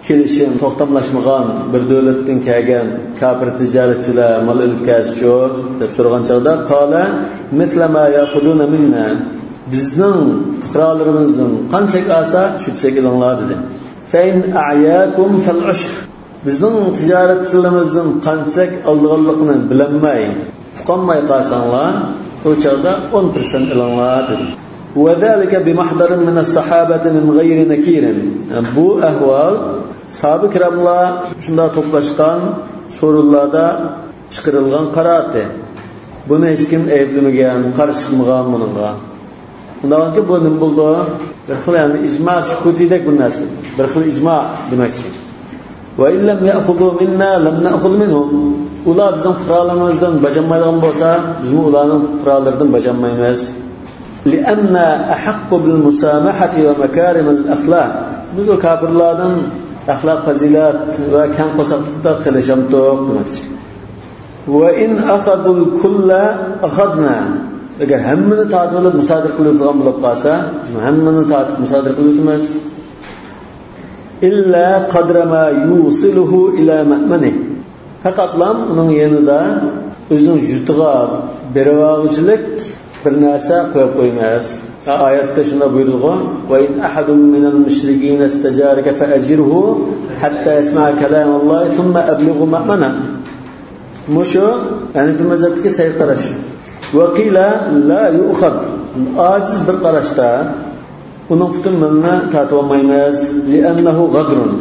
kelishim to'xtamlashmagan bir davlatdan kelgan kafir tijoratchilar mal ilkascho deb so'ragan chog'da qala mislama yaquluna minna bizning fuqarolarimizdan qancha olsa shuncha qilinglar dedi. Fa in a'yakum fal ushr bizning tijoratchilarimizdan qanchak olganligini bilinmay, uqolmay qolsanglar, o chog'da 10% ilinglar dedi. Va zalika bi mahdarin min as-sahabati min ghayri nakirin. Bu ahvol sahabe kiramlar shunda to'plashgan so'rovlarda chiqarilgan qarorati. Buni hech kim ayblamagan, qarshilmagan bunga. Undanki bu nima bo'ldi? Bir xil yani ijmo sukutidek bu narsa. Bir xil ijmo demakchi. Ve illem ya'khudhu minna lam na'khudh minhum. Ular bizning fuqarolarımızdan bajanmaydigan bo'lsa, biz ularning fuqarolaridan bajanmaymiz. Li'anna ahaqqu bil musamahati va makarim al akhlaq. Biz o kafirlardan axloq fazilat va kam qo'saqlikda qilishimtoq demakchi. Ve in akhadhu al kulla akhadna. Agar hammani ta'tilib musodir qiladigan bo'lib qolsa, hammani ta'tilib musodir qilamiz. İlla qadra ma yusiluhu ila ma'mani. Faqatlam uning yanida o'zining yutiga beravochilik bir narsa qo'yib qo'ymas. Oyatda shunda buyurilgan: "Va in ahadun minal mushrikeen istajaraka fa'ajirhu hatta yasma'a kalam Alloh thumma ablighu ma'mana." Musho, ya'ni bu mazhabga sayr qarash. Va qila la yu'khad. Aciz bir qarashda onun hükümlerini tatib olmaymiz. Li'annahu gadrun.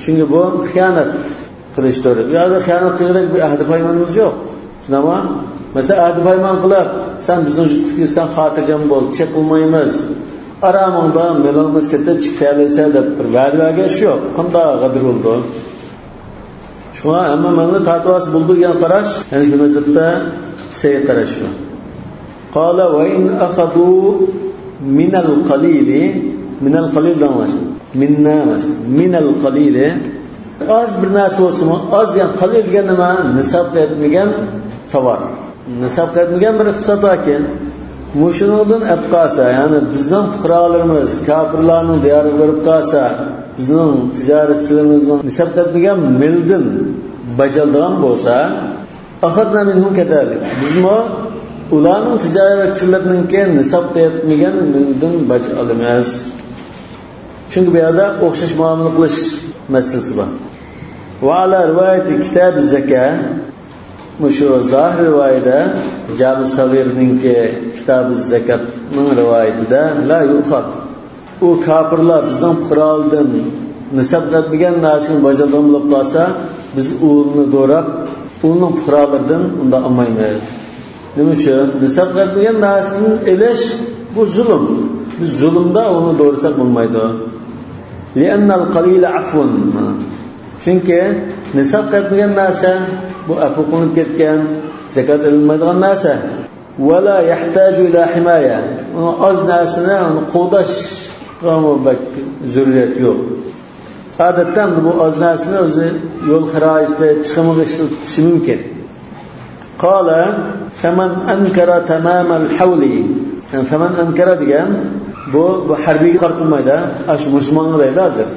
Çünkü bu xiyonat qilishdir. Ya da xiyonat qilib bir ahd paymonimiz yo'q. Ama mesela ahd paymon qilib, sen bizning yutib xotirjam bo'l, chek qilmaymiz. Aramında melonni setib chiqaversa deb bir va'daga yo'q. Qanday gadr bo'ldi? Shuna hamma menni tatib olsa bo'ldi degan qarash, ya'ni bu mazhabda sey qarash. Qala va in akhadhu minal qalil danlash. minna minal qalili az bir narsa bo'lsa az degan qalil degan nima nisob etmagan tovar nisob etmagan bir iqtisod ekan mushundan abqasa ya'ni bizning fuqarolarimiz kafirlarning diyoriga borib qolsa bizning tijoratchilarimiz nisob etmagan mildan bajaldigan bo'lsa axadna minhum kadalik bizmo ularning tijoratchilarininki nisob etmagan mildan bajalamiz. Çünkü bir yerde o'xshash muomala qilish masalasi bor. Va ala rivoyati kitob az-zakat mushu zohir rivoyatda Jabir Sag'irninki kitob az-zakatning rivoyatida la yuqat. U kafirlar bizdan quroldan nisob qilgan narsani bajargan bo'lib qolsa, biz uni do'rab, uning qurollardan unda olmaymiz. Nima uchun? Nisob qilgan narsani elish bu zulm. Biz zulmda onu doğrusak bulmaydı. لِأَنَّ الْقَلِيلَ عَفْوٌ Çünkü nisab qilgan narsa bu afu qilinib ketgan, zakat olinmaydigan narsa. وَلَا يَحْتَاجُ إِلَى حِمَايَةٍ Az narsani qo'llash zurriyat yo'q. Odatdan bu az narsani o'zi yo'l xarajati chiqimiga ishlatishi mumkin. Qala faman ankara tamam al-hawl faman ankara degan bu harbiyga qartilmaydi. Shu musulmonga deydi hozir.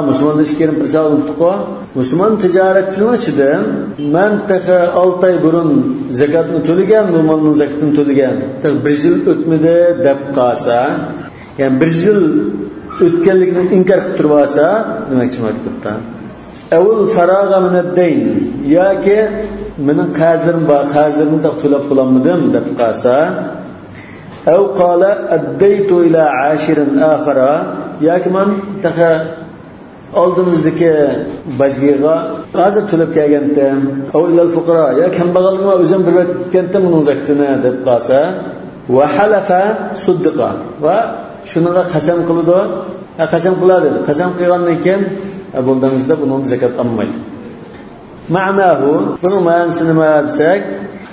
Musulmon ish kerim pirsavim tuqo. Musulmon tijoratchining ichidan men taqa 6 oy burun zakatni to'lagan, bu molning zakatini to'lagan. 1 yil o'tmadi deb qolsa, ya'ni 1 yil o'tganligini inkor qilib tursa, demakchi maktubda. Avul farag'a min ad-dayn yoki mening qazirim bor, qazirimni to'lab qo'yolmadim deb qolsa, أو قال أديت إلى عاشر آخر ياك من تخا aldığımızdaki başgıya hazır tülüp gelgentem أو إلى الفقراء ياك هم بغلما özüm bir vakitkentem bunun zakatını deb qalsa ve halafa suddiqa ve şununla qasam qiladi qasam qiladi qasam qilgandan keyin bundanızda bunun zakat almaydi ma'nahu bunun ma'nosini nima desak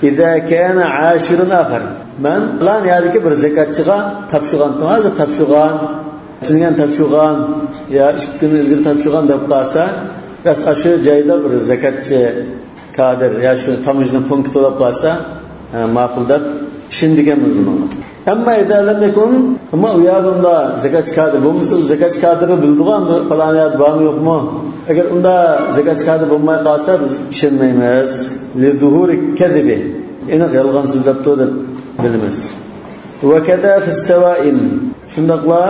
إذا كان عاشر آخر من lan yerdeki bir zakatçıga tapşırgan hazır tapşırgan tüngen tapşırgan ya 2 gün ilgili tapşırgan deb qalsa bas aşı joyda bir zakatçı kadir ya şu tamujni punkt to'lab qalsa ma'qulda shindiganmiz buni amma idalam yakun amma u yerda zakatçı kadir bo'lmasa zakatçı kadrini bildigan falan yer bormi yo'qmi agar unda zakatçı kadir bo'lmay qolsa biz ishonmaymiz li zuhuri kadibi eni yolg'on so'zlabdi deb bilamiz va kada fis sawaim shundaqla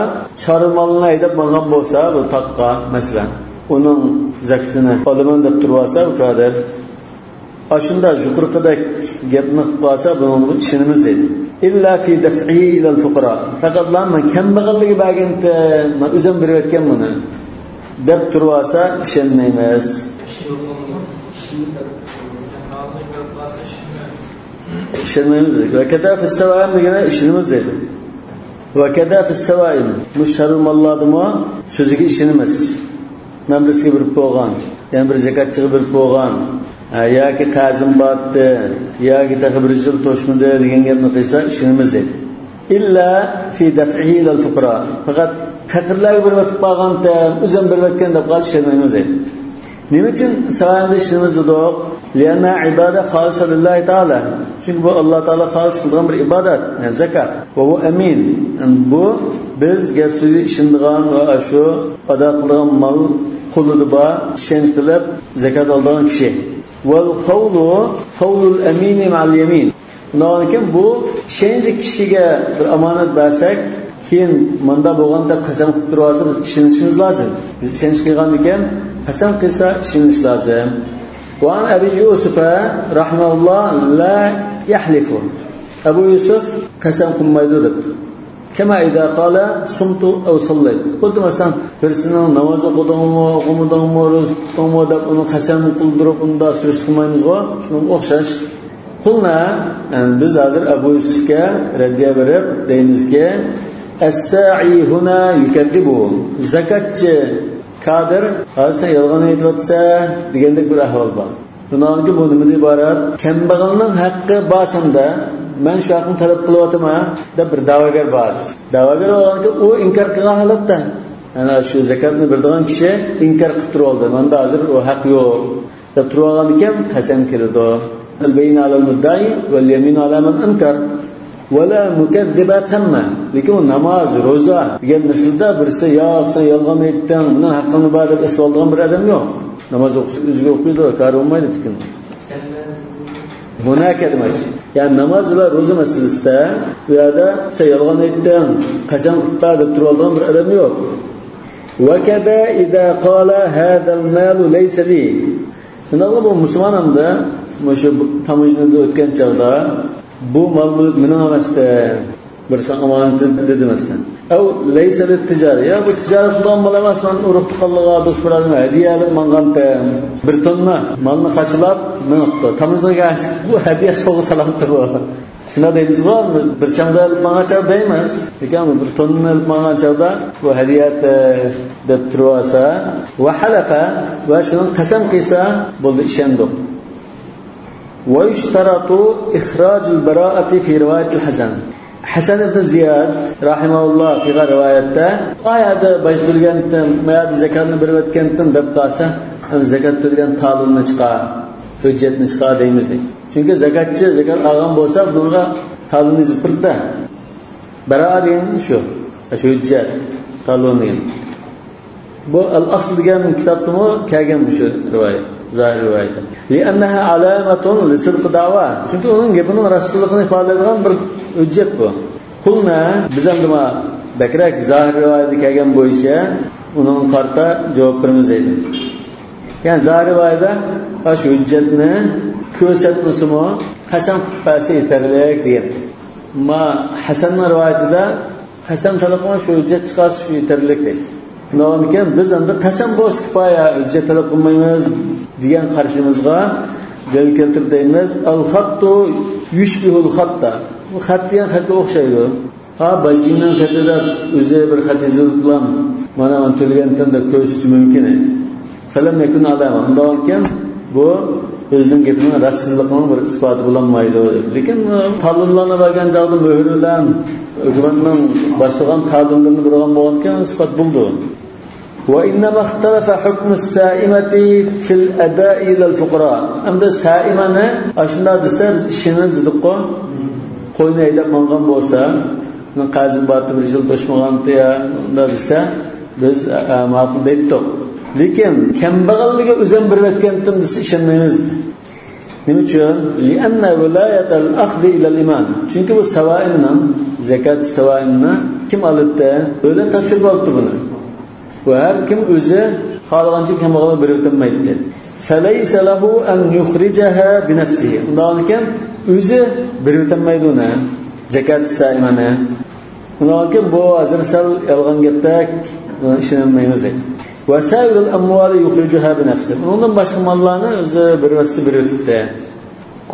charmalni aydab mangan bo'lsa bu taqqa masalan uning zakatini olaman deb tursa u kadar ashunda yuqorqidek gapni qilsa buni ishonamiz deydi illa fi daf'i ila al-fuqara faqat man kambag'alligi bag'inta men o'zim berib o'tgan buni deb tursa ishonmaymiz işlememiz ve kada fis savaim degene işimiz dedi. Ve kada fis savaim müşharul malladımı sözüge işinimiz. Men bizga bir qo'ygan, yani bir zakatchiga bir qo'ygan, yoki qazim batdi, yoki taqa bir yil to'shmadi degan gapni qilsa ishimiz dedi. İlla fi daf'ihi ila al-fuqara. Faqat faqirlarga bir vaqt qolganda o'zim bir vaqtdan deb qolishimiz dedi. Nima uchun savaimda ishimiz dedik? Lianna ibada xalisa lillahi ta'ala. Çünkü bu Allah Teala xalis qilgan bir ibodat, yani zakat. Ve bu amin. Yani bu biz gerçeği işindigan ve şu ada qilgan mal qulida ba ishonch qilib zakat olgan kishi. Vel qawlul amin ma'al yamin. Lekin bu ishonchli kishiga bir omonat bersak, keyin manda bo'lganda qasam qilib tursa biz ishonishimiz lozim. Biz ishonch qilgan ekan, qasam qilsa ishonish lozim. وعن أبي يوسف رحمه الله لا يحلف أبو يوسف قسم قميدود كما إذا قال صمت أو صليت قلت مثلا فرسنا نماز قمدهم روز قمدب أنه قسم قلدرب أنه سوش قميمزوا شنو أخشش قلنا يعني biz hazır Abu Yusuf'a reddiye verip deyimiz ki Es-sa'i huna yukeddibu zakatçı kadir hazır yolg'on aytibotsa degandek bir ahvol bor. Bundan bu nima iborat? Kambag'alning haqqi bosanda men shu haqni talab qilyapman deb bir da'vogar bor. Da'vogar bo'lganki u inkor qilgan holatda ana shu zakatni beradigan kishi inkor qilib turib oldi. Menda hozir u haq yo'q deb turib olgan ekan, qasam keladi. Al-bayna al-muddai wal yamin ala man ankar wala mukazziba tamma. Lekin namoz, roza degan narsalarda birisi yo'q, sen yolg'on aytding, buni haqqini bor deb esib olgan bir odam yo'q. Namoz o'ziga o'qiydi, kari olmaydi lekin. Buna ketmez. Yani namaz ve roza meselesinde veya da sen yalgan ettin, qasam qilib deb turib olgan bir odam yo'q. Ve kada iza qala hadal mal laysa li. Shunda bu musulmon hamda shu tamojnida o'tgan chaqda bu mol mening emasdi, bir amonat dedi masalan. Av laysa lit tijara. Ya bu tijorat bilan mol emas, men urug' tuqqanliga do'st bilan hadiya olib manganda bir tonna molni qashilab minibdi. Tamojnaga bu hadiya sovg'a salamdir bu. Shuna deymiz-ku, bir chamda olib mangacha deymiz. Lekin bir tonna olib mangachada bu hadiyat deb tursa va halafa va shuni qasam qilsa bo'ldi, ishondim. Wa yushtaratu ikhraj al-bara'ati fi riwayat al-Hasan. Hasan ibn Ziyad rahimahullah fi riwayatda ayada bajdirgandan, mayada zakatni berib o'tgandan deb qolsa, zakat to'lagan ta'limni chiqar, hujjatni chiqar deymiz. Chunki zakatchi zakat olgan bo'lsa, bunga ta'limni zikirda. Baraa degan shu hujjat, ta'limni. Bu al-asl degan kitobda kelgan shu rivoyat, zahir rivoyat. Li'annaha alamatun li sidq da'wa. Chunki uning gapining rostligini ifodalaydigan bir hujjat bu. Qulna biz ham nima bakrak zahir rivoyatga kelgan bo'yicha uning qarta javob beramiz deydi. Yani zahir rivoyatda shu hujjatni ko'rsatmasimi qasam qilsa yetarli degan. Ma Hasanning rivoyatida qasam talab qilgan shu hujjat chiqarish shu yetarli deydi. Nolanikan biz endi qasam bo'z kifoya hujjat talab qilmaymiz degan qarshimizga dalil keltirib deymiz. Al-xattu yushbihul xatta. Bu xat degan xatga o'xshaydi. Ha, bajgining xatida o'zi bir xat yozilib bilan mana men to'lgandan deb ko'rish mumkin. Falam yakun alama. Nolanikan bu o'zining gapining rostligining bir isboti bo'lmaydi. Lekin ta'limlarni bergan joyda muhr bilan hukumatning boshligan ta'limlarni bergan bo'lgan isbot bo'ldi. Wa innama ikhtalafa hukm as-sa'imati fil ada'i ila al-fuqara. Endi sa'imani ashunda desa ishini zidiqo qo'yni aylab mangan bo'lsa, qazim batib bir yil to'shmaganda ya unda desa biz ma'qul deydik. Lekin kambag'alligiga o'zim berib o'tgandim desa ishonmaymiz. Nima uchun? Li'anna vilayat al-akhdh ila al-iman. Chunki bu savaimning zakat savaimni kim olibdi? O'la topshirib oldi buni. Va har kim o'zi xohlagancha kambag'alga berib o'tmaydi. Falaysa lahu an yukhrijaha bi nafsihi. Undan keyin o'zi berib o'tmaydi uni zakat savaimini. Undan keyin bu hozir sal yolg'on gapdak ishonmaymiz deydi. Ve sairul amwali yukhrijuha bi nafsihi. Ondan başqa mallarni o'zi birvasi beribdi.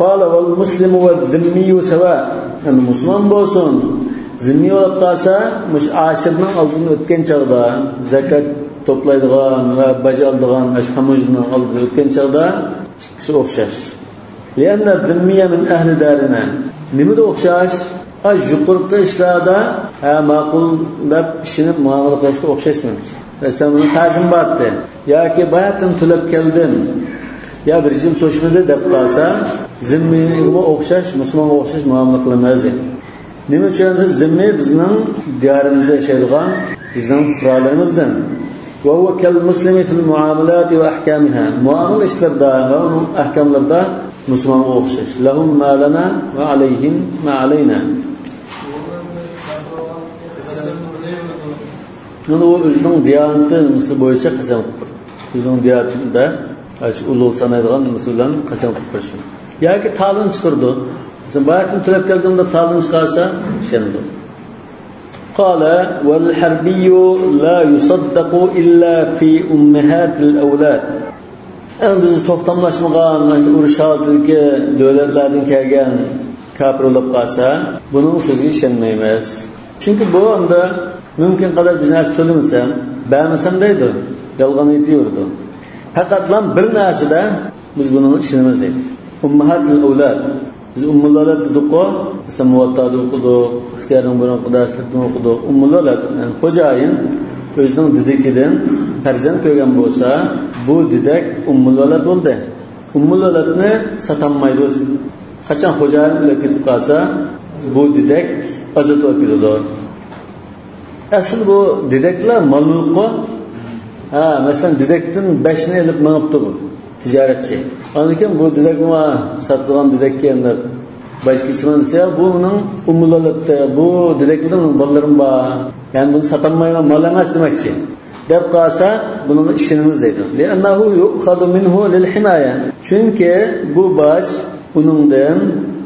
Qala wal muslimu wa dhimmiyu sawa. Yani musulmon bo'lsin, zimmi bo'lib qolsa, mush ashirning oldini o'tgan chaqda zakat to'playdigan va bajaradigan ashxamujning oldini o'tgan chaqda ikkisi o'xshash. Lianna dhimmiya min ahli darina. Nimada o'xshash? Yuqorqi ishlarda ma'qul deb ishini muomala qilishga o'xshashmi? Sen bunu tazim battı. Ya ki bayatın tülep geldin. Ya bir yıl toşmadı dep kalsa zimmiye okşaş, Müslüman okşaş muamele kılınmaz. Nima uchun zimmi bizning diyorimizda yashaydigan bizning qurollarimizdan. Va huwa kal muslimi fil muomalat va ahkamiha. Muomala ishlarda va ahkamlarda musulmonga o'xshash. Lahum ma lana va alayhim ma alayna. Bunu o'zining diyonati bo'yicha qasam qilib. O'zining diyonatida ulug' sanaydigan musulmon qasam qilib qo'yish. Yoki ta'lim chiqirdi. Bayatın tülep geldiğinde ta'lim çıkarsa şendi. Qala wal harbiyyu la yusaddaqu illa fi ummahatil awlad. Biz to'xtamlashmagan urushadagi davlatlardan kelgan kafir bo'lib qolsa, buning so'ziga ishonmaymiz. Chunki bu onda mumkin qadar biznes to'lamasa, bermasam deydi, yolg'on aytıyordu. Faqat bir narsada biz buning ishonamiz deydi. Ummahatil awlad. Biz ummullalar dedik-ku, mesela muvattada okudu, ixtiyorning bilan qudaslikni okudu. Ummullalar, yani xo'jayin o'zining didikidan farzand ko'rgan bo'lsa, bu didak ummul valad bo'ldi. Ummul valadni sotanmaydi. Qachon xo'jayin bilan ketib qolsa, bu didak ozod bo'lib ketadi. Asl bu didaklar mal-mulkqa, masalan didakdan 5 ni olib mangibdi bu tijoratchi. Lekin bu didakma sotilgan didakka endi başkasının ise bunun umulalıkta, bu dileklerin ballarım var. Yani bunu satanmayla mal emas demekçi. Dep kalsa bunun işinimiz deydi. لِأَنَّهُ يُؤْخَذُ مِنْهُ لِلْحِمَايَةِ Çünkü bu baş bunundan,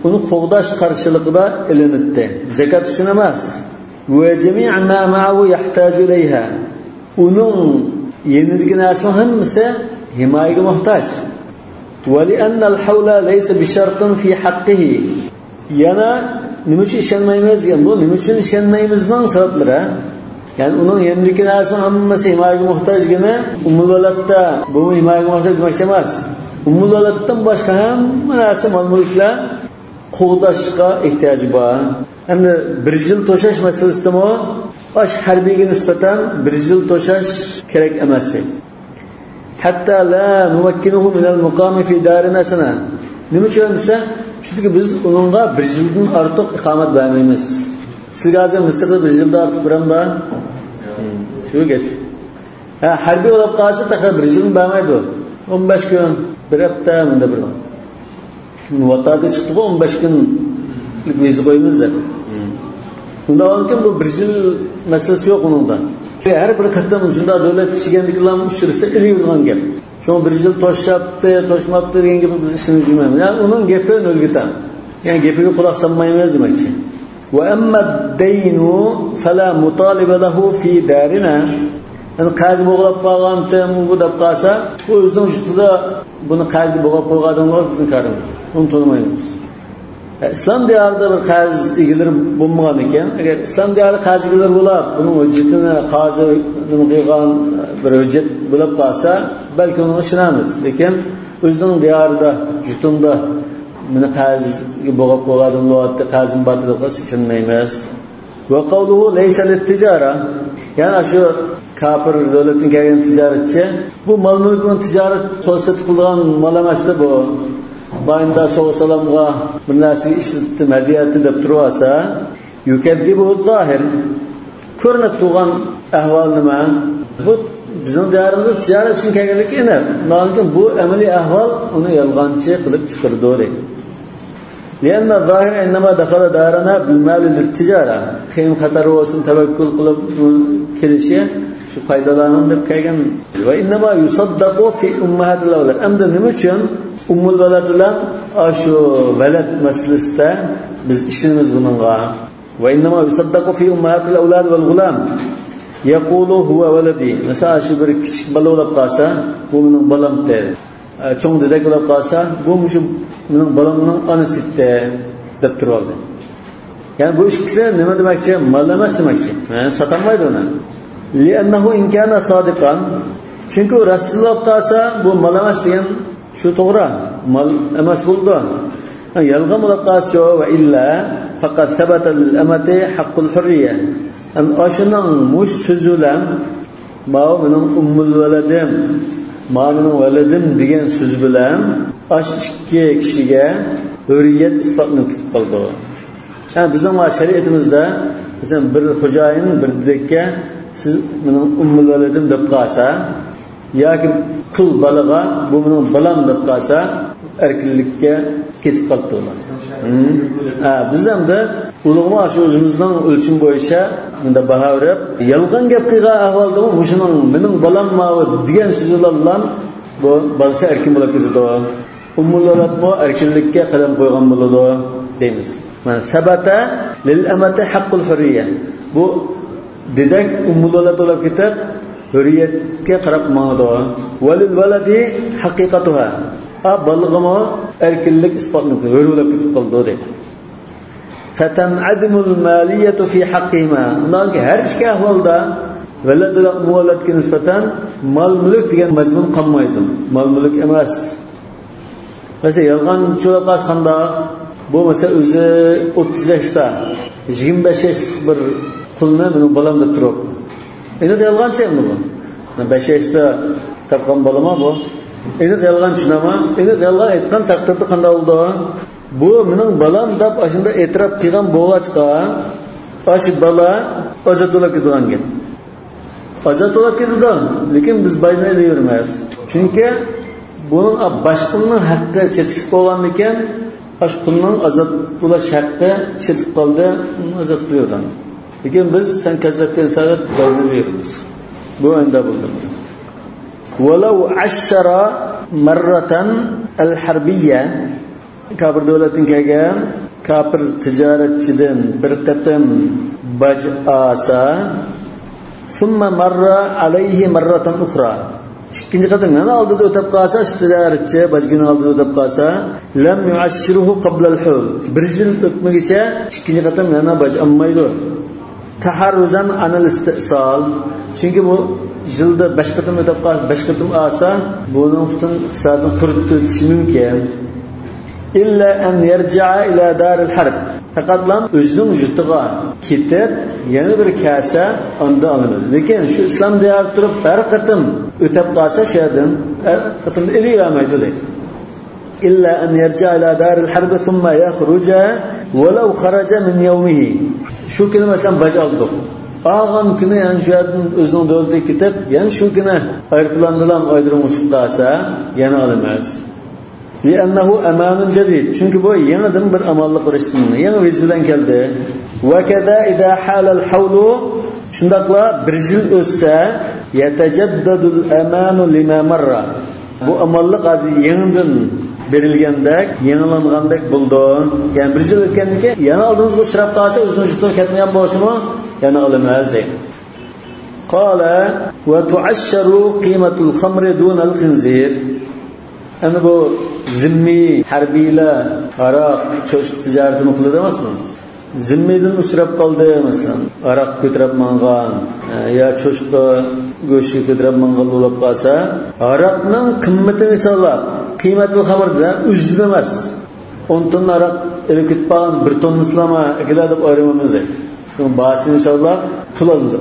bunu kovdaş karşılıkında elinirdi. Zekat düşünemez. وَجَمِيعَ مَا مَعَهُ يَحْتَاجُ إِلَيْهَا Onun yenilgin ersin hemmisi himayeye muhtaç. وَلِأَنَّ الْحَوْلَ لَيْسَ بِشَرْطٍ فِي حَقِّهِ Yana niçin işenmeyimiz yani bu niçin işenmeyimizden sebepleri yani onun yenilgin ersin hemmisi himayeye muhtaç gene ummul valadda bu himayeye muhtaç demek emas. Ummul valaddan başka hem narsa mal-mulklar qo'g'dashga ehtiyoji bor. Endi 1 yil to'shash masalasida mo baş harbiyga nisbatan 1 yil to'shash kerak emas. Hatta la numakkinuhu min al-muqami fi darina sana. Nima uchun desa, chunki biz uningga 1 yildan ortiq iqomat bermaymiz. Sizga hozir Misrda 1 yildan ortiq biramda? Shu gap. Harbiy bo'lib qolsa, taxir 1 yildan bermaydi. 15 kun, bir hafta bunda bir. Vatada chiqdi 15 kunlik viza qo'ymizlar. Undan keyin bu 1 yil masalasi yo'q uningda. Her bir qattam shunda davlat chiganliklarni ushirsa ilaydigan gap. Shu 1 yil to'shapti, to'shmabdi degan gapni biz ishini yurmaymiz. Yani uning gapi o'lgitan. Yani gapiga quloq solmaymiz demakchi. Va amma ad-daynu fala mutaliba lahu fi darina. Yani qazi bo'g'lab qolgan bu deb qolsa, bu o'zining ustida buni qazi bo'g'lab qo'yganlar bizni qaraymiz. Uni to'lamaymiz. İslam diyarında bir qaz egileri bulmagan ekan. Agar İslam diyarında qaz egileri bo'lib, buning hujjatini qazi qilgan bir hujjat bo'lib qolsa, balki uni ishonamiz. Lekin o'zining diyarida, yurtida meni qaz bo'g'ib qo'ygan vaqtda qazim batida qilsa ishonmaymiz. Va qawluhu laysa lit-tijara. Yani shu kafir davlatdan kelgan tijoratchi bu mal-mulkni tijorat so'sat qilgan mal emasda bu. Bayında Soğusalam'a bir narsa işlettim, hediyeti deb turasa, yukaddibu zahir. Ko'rinib turgan ahvol nima? Bu bizning diyorimizda tijorat uchun kelganlik emas. Lekin bu amaliy ahvol uni yolg'onchi qilib chiqardi. لأن الظاهر إنما دخل دارنا بالمال للتجارة. Qiyin xatar olsun tavakkul qilib kelishi shu foydalanib deb kelgan. Va innama yusaddaqu fi ummahatil awlad. Endi nima uchun ummul valad bilan shu valad masalasida biz ishimiz buningga. Va innama yusaddaqu fi ummahatil awlad wal ghulam. Yaqulu huwa waladi. Mesela shu bir kichik bola bo'lib qolsa, bu mening bolam der. Cho'ng dedak bo'lib qolsa, bu shu mening bolamning onasi deb turadi. Yani bu ikkisi nima demakchi? Mal emas demakchi. Sotanmaydi uni. Li'annahu in kana sadiqan. Çünkü Rasulullah qolsa, bu mal emas degan shu to'g'ri. Mal emas bo'ldi. Yalg'on bo'lib qolsa va illa faqat sabata al-amati haqqul hurriya. Ashuning mush so'zlar ma mening ummul valadim, ma mening valadim degan so'z bilan ash ikki kishiga hurriyat isbotlanib ketib qoldi. Yani bizning shariatimizda masalan bir xo'jayin bir dedekka siz mening ummul valadim deb qolsa yoki kul balaga bu mening balam deb qolsa erkinlikka ketib qoldilar. Biz ham da ulug'ma shu o'zimizning o'lchim bo'yicha bunda baho berib, yolg'on gap qilgan ahvolda mushuning mening balam degan so'zlar bilan bu balsa erkin bo'lib ketadi. Ummul valad bu erkinlikka qadam qo'ygan bo'ladi deymiz. Mana sabata lil amati haqqul hurriya. Bu dedak ummul valad bo'lib ketib hurriyatga qarab ma'noda. Valil valadi haqiqatuha. Balg'ama erkinlik isbotlanib hurriyat ketib qoldi deydi. Fatan'adimul maliyatu fi haqqihima. Undan har ikki ahvolda valad va muvalladga nisbatan mal-mulk degan mazmun qolmaydi. Mal-mulk emas. Mesela yolg'on cho'lab qanda bu mesela o'zi 30 yoshda 25 yosh bir qulni mening bolam deb turib. Endi yolg'onchi endi bu. 5 yoshda topgan bolama bu. Endi yolg'onchimi? Endi yolg'on aytgan taqdirda qanday bo'ldi? Bu mening balam deb ashunda e'tirof qilgan bo'g'achqa, ash bala ozatulab ketgan gap. Ozatulab ketdi, lekin biz bajarib yurmaymiz. Chunki buning boshqaning haqqi chetishib qolgan ekan, ash qulning ozatulab shaqqi chetib qoldi, ozat qilavergan. Lekin biz sen kazzabdan sabab bajarib yuramiz. Bu endi bo'ldi. Walau 10 marratan al-harbiyya kafir davlatdan kelgan kafir tijoratchidan bir qatam baj asa summa marra alayhi marratan ukhra ikkinchi qatam yana oldida o'tib qolsa tijoratchi bajgini oldida o'tib qolsa lam yu'ashshiruhu qabla al-hul bir yil o'tmaguncha ikkinchi qatam yana baj olmaydi taharruzan anil istisal chunki bu yilda 5 qatam o'tib qolsa 5 qatam olsa buning uchun iqtisodni quritib o'tishi mumkin illa an yarji'a ila dar al-harb faqat lam o'zining yurtiga ketib yana bir kasa unda oladi lekin shu islom diyori turib bir qatam o'tib qolsa shu yerdan qatam eliyamaydi deydi illa an yarji'a ila dar al-harb thumma yakhruja walau kharaja min yawmihi shu kuni masalan baj oldik olgan kuni yana shu yerdan o'zining davlatiga ketib yana shu kuni aeroplandan aydirib uchib qolsa yana olmaydi لأنه أمان جديد çünkü bu yeniden bir amallık uğraştığında yeni viziden geldi وكذا إذا حال الحول şundakla bir yıl ötse يتجدد الأمان لما مر bu amallık adı yeniden berilgendek yenilangandak buldu yani bir yıl ötkendeki yana aldığınız bu şırap kalsa özünü jutup ketmeyen boşunu yana alamaz deyim قال وتعشر قيمة الخمر دون الخنزير yani bu zimmi harbiylar aroq cho'shq tijoratini qiladi emasmi zimmidan usrab qoldi masalan aroq ko'tarib mangan yo cho'shqa go'sht ko'tarib mangan bo'lib qolsa aroqning qimmatini hisoblab qiymatul xamirda o'zida emas 10 tonna aroq elib ketib qolgan 1 tonna isloma akiladi deb ayramamiz bahsini hisoblab pul olamiz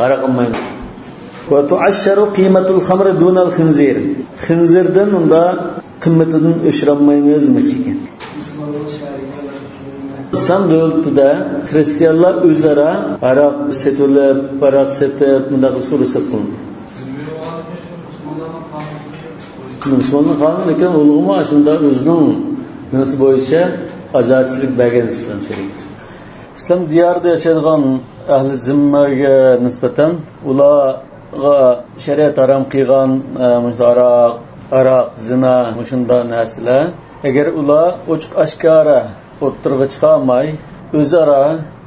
aroq olmaymiz وتعشر قيمة الخمر دون الخنزير خنزيردن unda qimmatini o'shirolmaymiz ekan islom davlatida xristianlar o'zaro aroq setib aroq setib bunda ruxsat qilindi musulmonlar qonun lekin ulug'ma shunda o'zining nasi bo'yicha ozodchilik bergan islom shariati islom diyorida yashaydigan ahli zimmaga nisbatan ular shariat harom qilgan aroq zina shunda narsalar agar ular ochiq oshkora o'ttirg'i chiqolmay o'zaro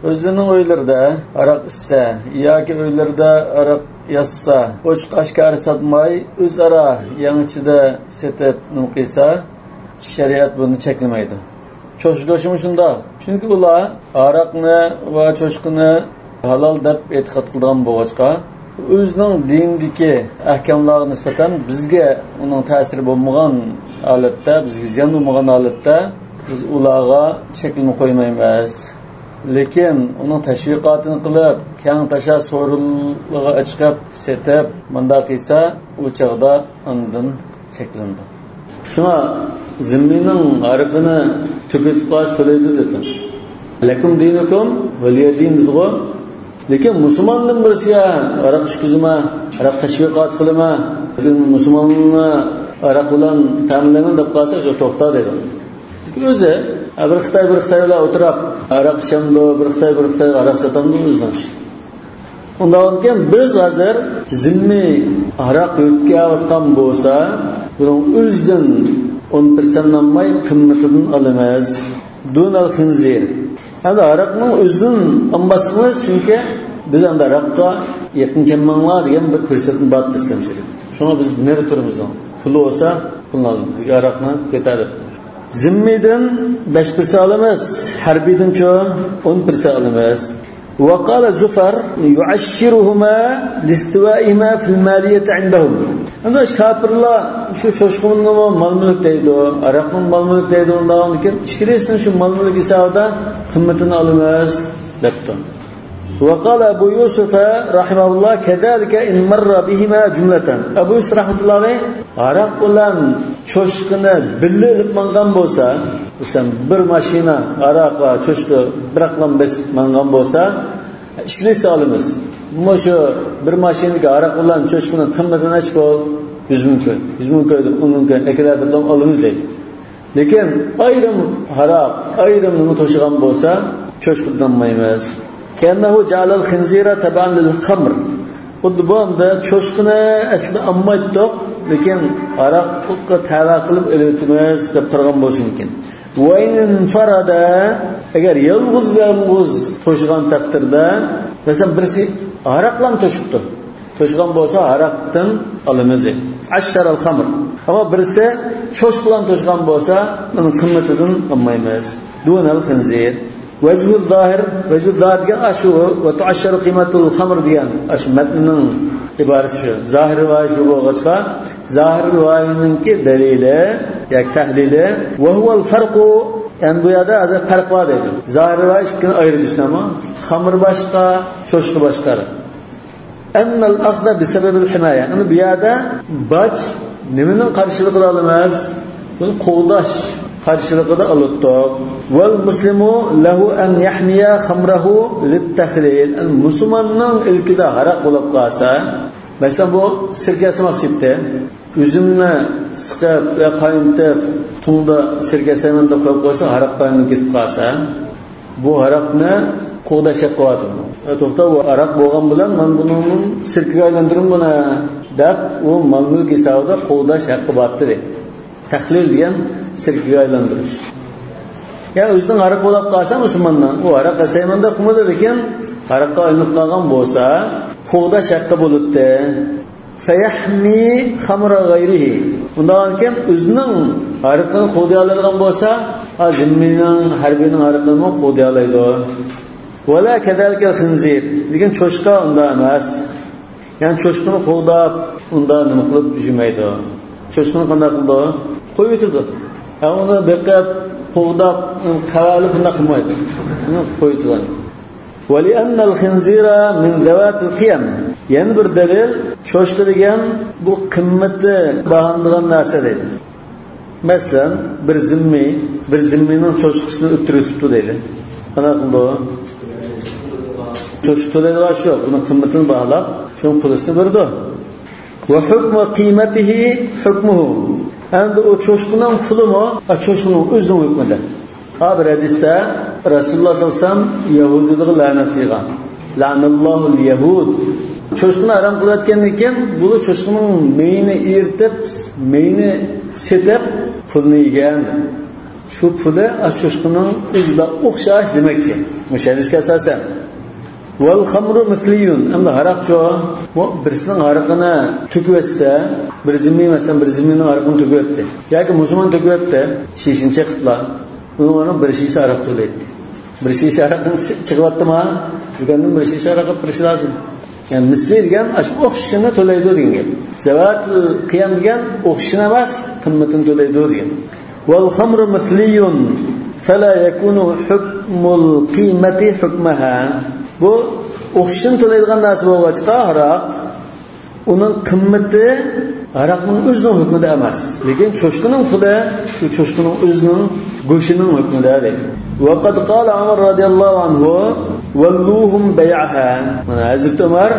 o'zlarining uylarida aroq ichsa yoki uylarida aroq yozsa ochiq oshkora sotmay o'zaro yangichida setib nima qilsa shariat buni cheklamaydi cho'shgo'shim shundoq chunki ular aroqni va cho'shqini halol deb e'tiqod qilgan bo'lg'achqa o'zining dindagi ahkomlarga nisbatan bizga uning ta'siri bo'lmagan holatda bizga ziyon bo'lmagan holatda biz ularga cheklanib qo'ymaymiz lekin uning tashviqotini qilib keng tasha so'rilg'a chiqib setib bunday qilsa u chog'da undan cheklandi shuna zimmining harfini tugatib qolish to'laydi dedi lakum dinukum valiyadin dedi lekin musulmondan birisiga aroq ichkizma aroq tashviqot qilma lekin musulmonni aroq bilan ta'minlayman deb qolsa shu to'xta dedi o'zi bir xitoy bilan o'tirib aroq ichamdi bir xitoy aroq sotamdi o'zidan undan keyin biz hozir zimmiy aroq o'tkazayotgan bo'lsa buning o'zidan 10% olmay qimmatidan olamiz dunal xinzir hadi aroqning o'zini olmasmiz chunki biz anda aroqqa yaqin kelmanglar degan bir ko'rsatma bor islom shariati shuni biz nima turimiz pul bo'lsa pulni bizga aroqni ko'tarib zimmidan 5% olamiz harbiydanchi 10% olamiz وقال زفر يعشرهما لاستوائهما في المالية عندهم Andaş kafirlar şu çoşkunun mal mülk deydi o, Arap'ın mal mülk deydi ondan ki çıkırırsın şu mal mülk hesabında kıymetini alınmaz depti. وقال أبو يوسف رحمه الله كذلك إن مر بهما جملة. أبو يوسف رحمة الله عليه aroq bilan cho'shqini birga ilib mangan bo'lsa, sen bir mashina aroq va cho'shqi biroqlam biz mangan bo'lsa, ikkalasi olamiz. Bu shu bir mashinaga aroq bilan cho'shqini qimmatini achib ol, 100 ming ko'y. 100 ming ko'y unga akalardan olamiz deydi. Lekin ayrim aroq, ayrim nima to'shigan bo'lsa, cho'shqidan olmaymiz. كأنه جعل الخنزير تبعا للخمر. خود بامدا cho'shqini asli ammaydiq, lekin aroqqa tava qilib elitimiz deb turgan bo'lsa mumkin. Va in farada agar yolg'iz to'shgan taqdirda, masalan birisi aroq bilan to'shibdi. To'shgan bo'lsa aroqdan olamiz. Ashar al-khamr. Ammo birisi cho'shq bilan to'shgan bo'lsa, uning qimmatidan olmaymiz. Dun al-khinzir. وجه الظاهر degan ashu va tu'ashsharu qimatul khamr degan ash matnning iborasi shu. Zahir rivoyat shu bo'lg'achqa, zahir rivoyatninki dalili yoki tahlili va huwa al-farqu, yani bu yerda farq bor dedi. Zahir rivoyat ikkini ayirishmi? Khamr boshqa, cho'shqi boshqa. Anna al-akhda bi sabab al-himaya. Ana bu yerda baj nimaning qarshiligida olamiz? Buni qo'g'dash qarshiligida olibdi. Val muslimu lahu an yahmiya khamrahu lit-tahlil. Musulmonning ilkida aroq bo'lib qolsa, masalan bu sirkasi maqsadda üzümni siqib va qaynatib tunda sirkasamanda qo'yib qo'ysa, aroq qaynab ketib qolsa, bu aroqni qo'g'dashib qo'yadi. To'xta, bu aroq bo'lgan bilan men buni sirkaga aylantirim buni deb u mal-mulk hisobida qo'g'dash haqqi bordi dedi. Tahlil degan sirkaga aylantirish. Yani o'zining aroq bo'lib qolsa musulmondan, u aroq qasaymanda qilmadi, lekin aroqqa aylanib qolgan bo'lsa, qo'g'dash haqqi bo'libdi. Fayahmi khamra g'ayrihi. Undan keyin o'zining aroqini qo'g'day oladigan bo'lsa, zimmining, harbiyning aroqini qo'g'day oladi. Wala kadalika khinzir. Lekin cho'shqa unda emas. Yani cho'shqini qo'g'dab, unda nima qilib yurmaydi. Cho'shqini qanday qildi? Qo'yib o'tirdi. Uni beqab qo'g'dab qavalib bunda qilmaydi. Uni qo'yib o'tiradi. وَلِأَنَّ الْخِنْزِيرَ مِنْ ذَوَاتِ الْقِيَمِ. Yani bir dalil, cho'shqa degan bu qimmati baholanadigan narsa deydi. Masalan, bir zimmining cho'shqisini o'ttiribdi deydi. Qana qildi? Cho'shqa to'laydigan shu, buni qimmatini baholab, shu pulini berdi. Va hukmu qiymatihi hukmuhu. Endi o cho'shqining pulimi, cho'shqining o'zining hukmida. Bir hadisda Rasululloh sollallohu alayhi vasallam Yahudilarga la'nat qilgan. La'nallohu al-yahud. Cho'shqini harom qilayotgandan keyin bu cho'shqining meyini eritib, meyini setib pulni yegan. Shu puli cho'shqining o'ziga o'xshash demakchi. O'sha hadisga asosan. Wal khamru mithliyun. Amma aroqcho bu birisining aroqini to'kibsa, bir zimmining aroqini to'kibdi. Yoki musulmon to'kibdi, shishincha qiliblar. Uni bir shisha aroq to'laydi. Bir shisha aroqni chiqyaptimi? Degandan bir shisha aroq qilish lozim. Yani misli degan o'xshishini to'laydi degan. Zavatul qiyam degan o'xshishini emas, qimmatini to'laydi degan. Wal khamru mithliyun fala yakunu hukmul qimati hukmaha. Bu o'xshishini to'laydigan narsa bo'lg'achqa aroq uning qimmati aroqning o'zining hukmida emas, lekin cho'shqining puli shu cho'shqining o'zining go'shining hukmida deydi. Va qad qala Umar radhiyallohu anhu walluhum bay'aha. Mana Hazrat Umar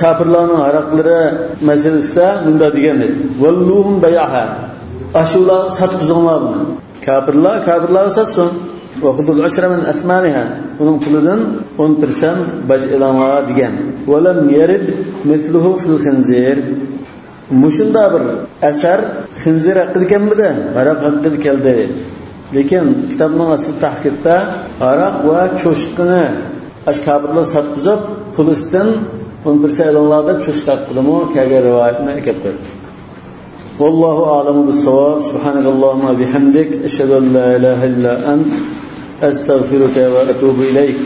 kafirlarning aroqlari masalasida bunda degan edi. Walluhum bay'aha. Ashular satqizinglar buni. Kafirlar satsin. Wa khudul 10 min athmaniha. Uning pulidan 10% baj e'lonlar degan. Wa lam yarid mithluhu fil khinzir. Mushunda bir asar khinzir haqida kelmadi, aroq haqida keldi. Lekin kitobning asl tahqiqda aroq va cho'shqini kafirlar satqizib, pulidan 10% e'lonlarda cho'shqa haqida kelgan rivoyatni keltirdi. Vallohu a'lamu bis-savab. Subhanakallahumma bihamdik, ashhadu an la ilaha illa ant, astaghfiruka va atubu ilayk.